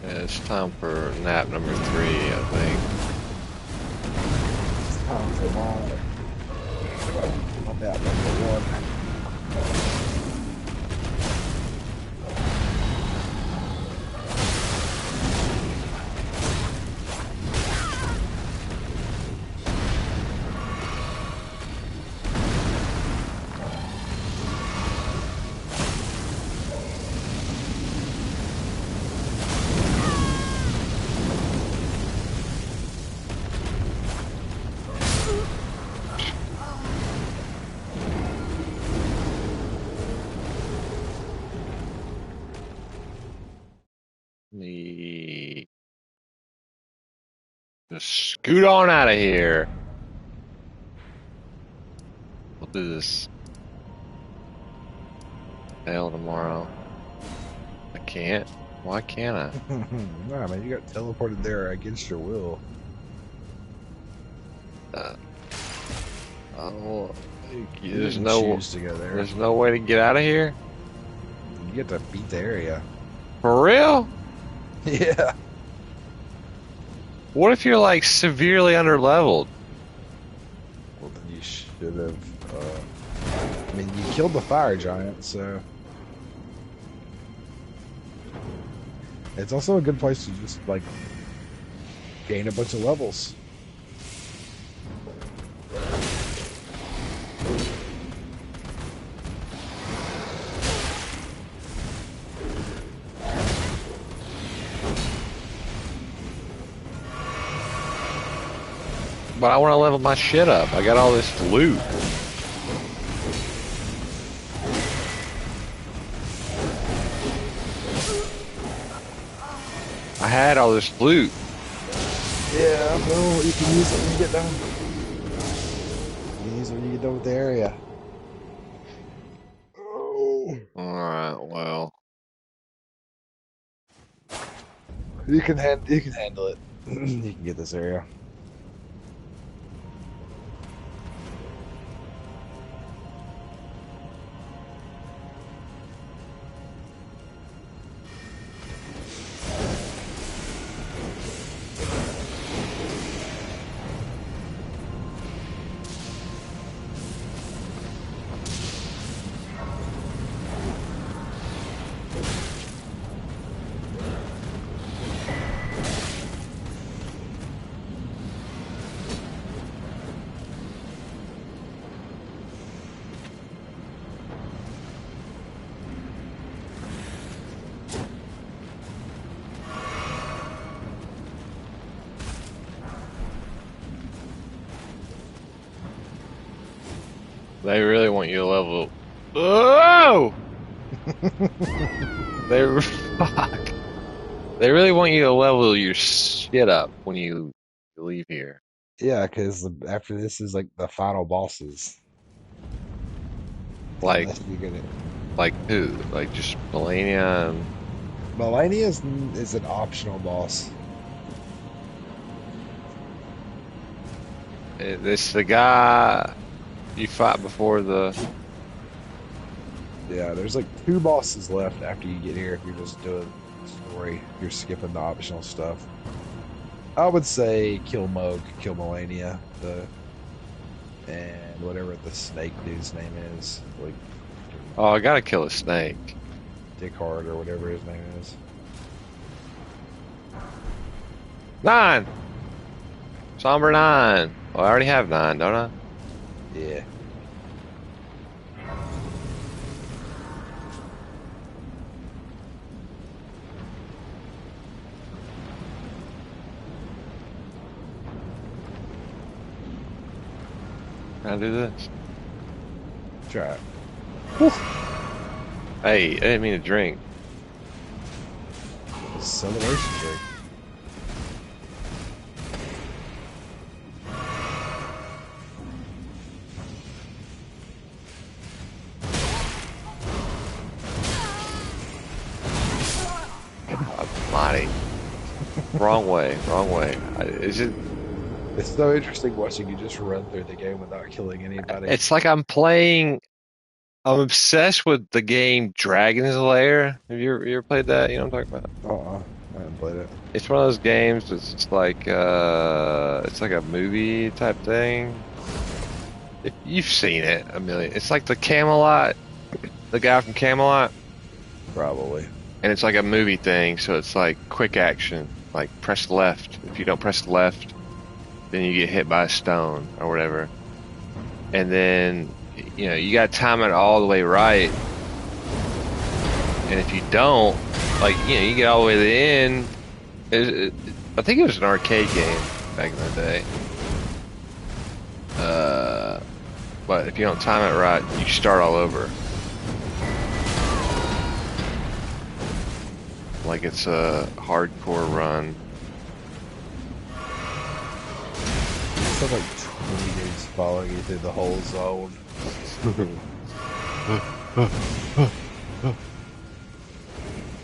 [SPEAKER 1] Yeah, it's time for nap number 3, I think.
[SPEAKER 2] It's time for on that number 1.
[SPEAKER 1] Me just scoot on out of here. We'll do this fail tomorrow. I can't. Why can't I?
[SPEAKER 2] Nah, man, you got teleported there against your will.
[SPEAKER 1] Oh,
[SPEAKER 2] You
[SPEAKER 1] there's
[SPEAKER 2] didn't
[SPEAKER 1] no.
[SPEAKER 2] choose to go there.
[SPEAKER 1] There's no way to get out of here.
[SPEAKER 2] You get to beat the area.
[SPEAKER 1] For real?
[SPEAKER 2] Yeah.
[SPEAKER 1] What if you're like severely underleveled?
[SPEAKER 2] Well, then you should have. I mean, you killed the fire giant, so it's also a good place to just like gain a bunch of levels.
[SPEAKER 1] But I want to level my shit up. I got all this loot. I had all this loot.
[SPEAKER 2] Yeah, well, you can use it when you get done. You can use it when you get done with the area. Oh.
[SPEAKER 1] Alright, well.
[SPEAKER 2] You can handle it. You can get this area.
[SPEAKER 1] They really want you to level. Oh! Fuck. They really want you to level your shit up when you leave here.
[SPEAKER 2] Yeah, because after this is like the final bosses.
[SPEAKER 1] Like,
[SPEAKER 2] Unless you get it.
[SPEAKER 1] like who? Like just Melania and
[SPEAKER 2] Melania is an optional boss.
[SPEAKER 1] this the guy you fight before the.
[SPEAKER 2] Yeah, there's like 2 bosses left after you get here if you're just doing story. You're skipping the optional stuff. I would say kill Moog, kill Melania, and whatever the snake dude's name is, like
[SPEAKER 1] Oh, I gotta kill a snake.
[SPEAKER 2] Dick Hard or whatever his name is.
[SPEAKER 1] 9! Somber 9. Well, I already have 9, don't I?
[SPEAKER 2] Yeah.
[SPEAKER 1] Can I do this?
[SPEAKER 2] Try it.
[SPEAKER 1] Hey, I didn't mean to drink.
[SPEAKER 2] Celebration drink.
[SPEAKER 1] Almighty. Wrong way, wrong way. Is it?
[SPEAKER 2] It's so interesting watching you just run through the game without killing anybody.
[SPEAKER 1] It's like I'm playing. I'm obsessed with the game Dragon's Lair. Have you ever played that? You know what I'm talking about?
[SPEAKER 2] I haven't played it.
[SPEAKER 1] It's one of those games that's just like it's like a movie type thing. You've seen it a million. It's like the Camelot, the guy from Camelot,
[SPEAKER 2] Probably.
[SPEAKER 1] and it's like a movie thing. So it's like quick action, like press left. If you don't press left, then you get hit by a stone or whatever. And then you got to time it all the way right. And if you don't, like you get all the way to the end. I think it was an arcade game back in the day. But if you don't time it right, you start all over. Like it's a hardcore run.
[SPEAKER 2] It's like 20 dudes following you through the whole zone.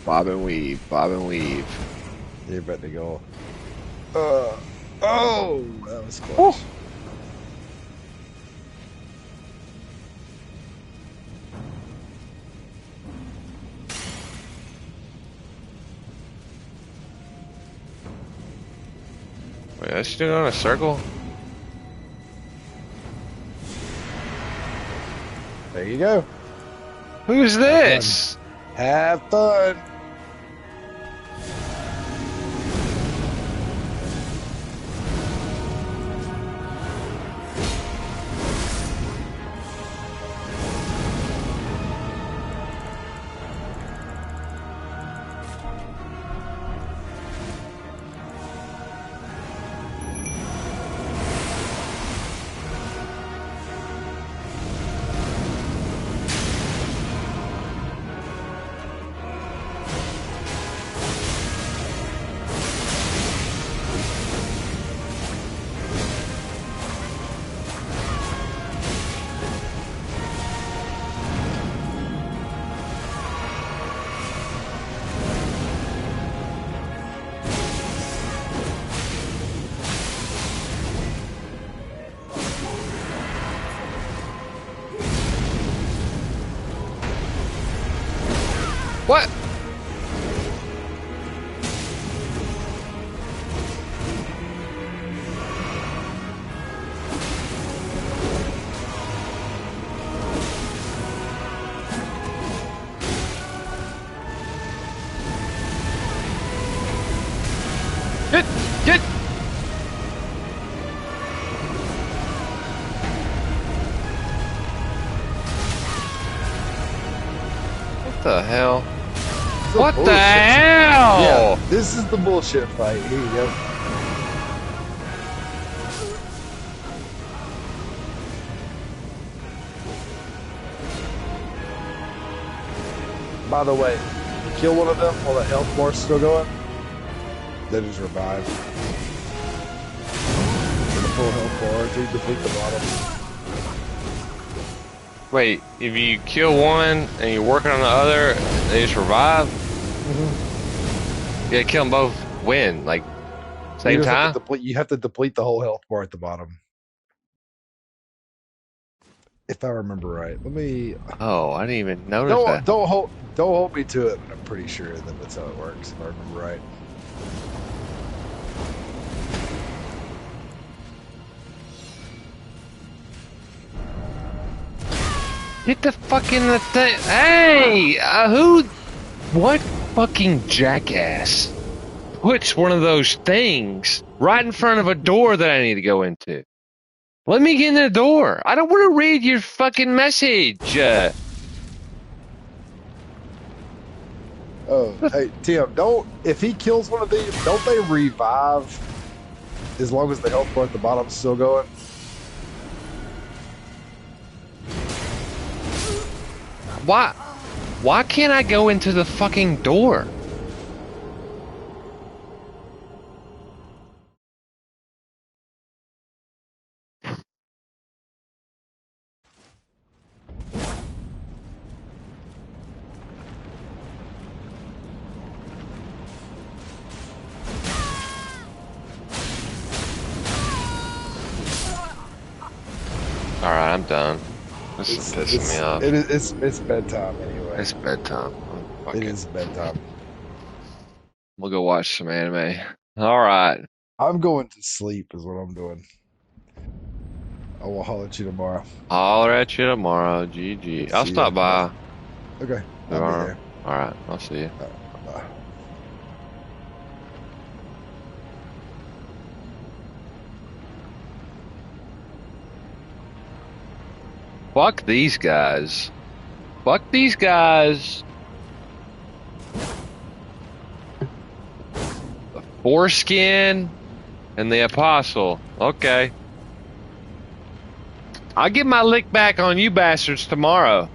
[SPEAKER 1] Bob and weave, bob and weave.
[SPEAKER 2] You're about to go. Oh, that was close.
[SPEAKER 1] Wait, that's still on a circle?
[SPEAKER 2] There you go.
[SPEAKER 1] Who's this?
[SPEAKER 2] Have fun.
[SPEAKER 1] What? Get! What the hell?
[SPEAKER 2] It's a
[SPEAKER 1] What the
[SPEAKER 2] bullshit.
[SPEAKER 1] hell?
[SPEAKER 2] Yeah, this is the bullshit fight. Here you go. By the way, kill one of them while the health bar's still going, then just revive. With a full health bar until you deplete the bottom.
[SPEAKER 1] Wait, if you kill one and you're working on the other, they just revive? Yeah, kill them both. When? Like, same time?
[SPEAKER 2] You have to deplete the whole health bar at the bottom. If I remember right. Let me.
[SPEAKER 1] Oh, I didn't even notice that.
[SPEAKER 2] Don't hold me to it, but I'm pretty sure that that's how it works. If I remember right.
[SPEAKER 1] Get the fucking thing. Hey! What fucking jackass puts one of those things right in front of a door that I need to go into? Let me get in the door. I don't want to read your fucking message.
[SPEAKER 2] Oh, hey, Tim, if he kills one of these, don't they revive as long as the health bar at the bottom's still going?
[SPEAKER 1] Why can't I go into the fucking door? Alright, I'm done. This is pissing me off.
[SPEAKER 2] It's bedtime anyway.
[SPEAKER 1] It's bedtime.
[SPEAKER 2] It is bedtime.
[SPEAKER 1] We'll go watch some anime. Alright.
[SPEAKER 2] I'm going to sleep is what I'm doing. I will holler at you tomorrow.
[SPEAKER 1] Holler at you tomorrow. GG. I'll
[SPEAKER 2] See
[SPEAKER 1] stop
[SPEAKER 2] ya.
[SPEAKER 1] by.
[SPEAKER 2] Okay. I'll
[SPEAKER 1] Tomorrow.
[SPEAKER 2] be there.
[SPEAKER 1] Alright, I'll see you.
[SPEAKER 2] Bye.
[SPEAKER 1] Fuck these guys. Fuck these guys. The foreskin and the apostle. Okay. I'll get my lick back on you bastards tomorrow.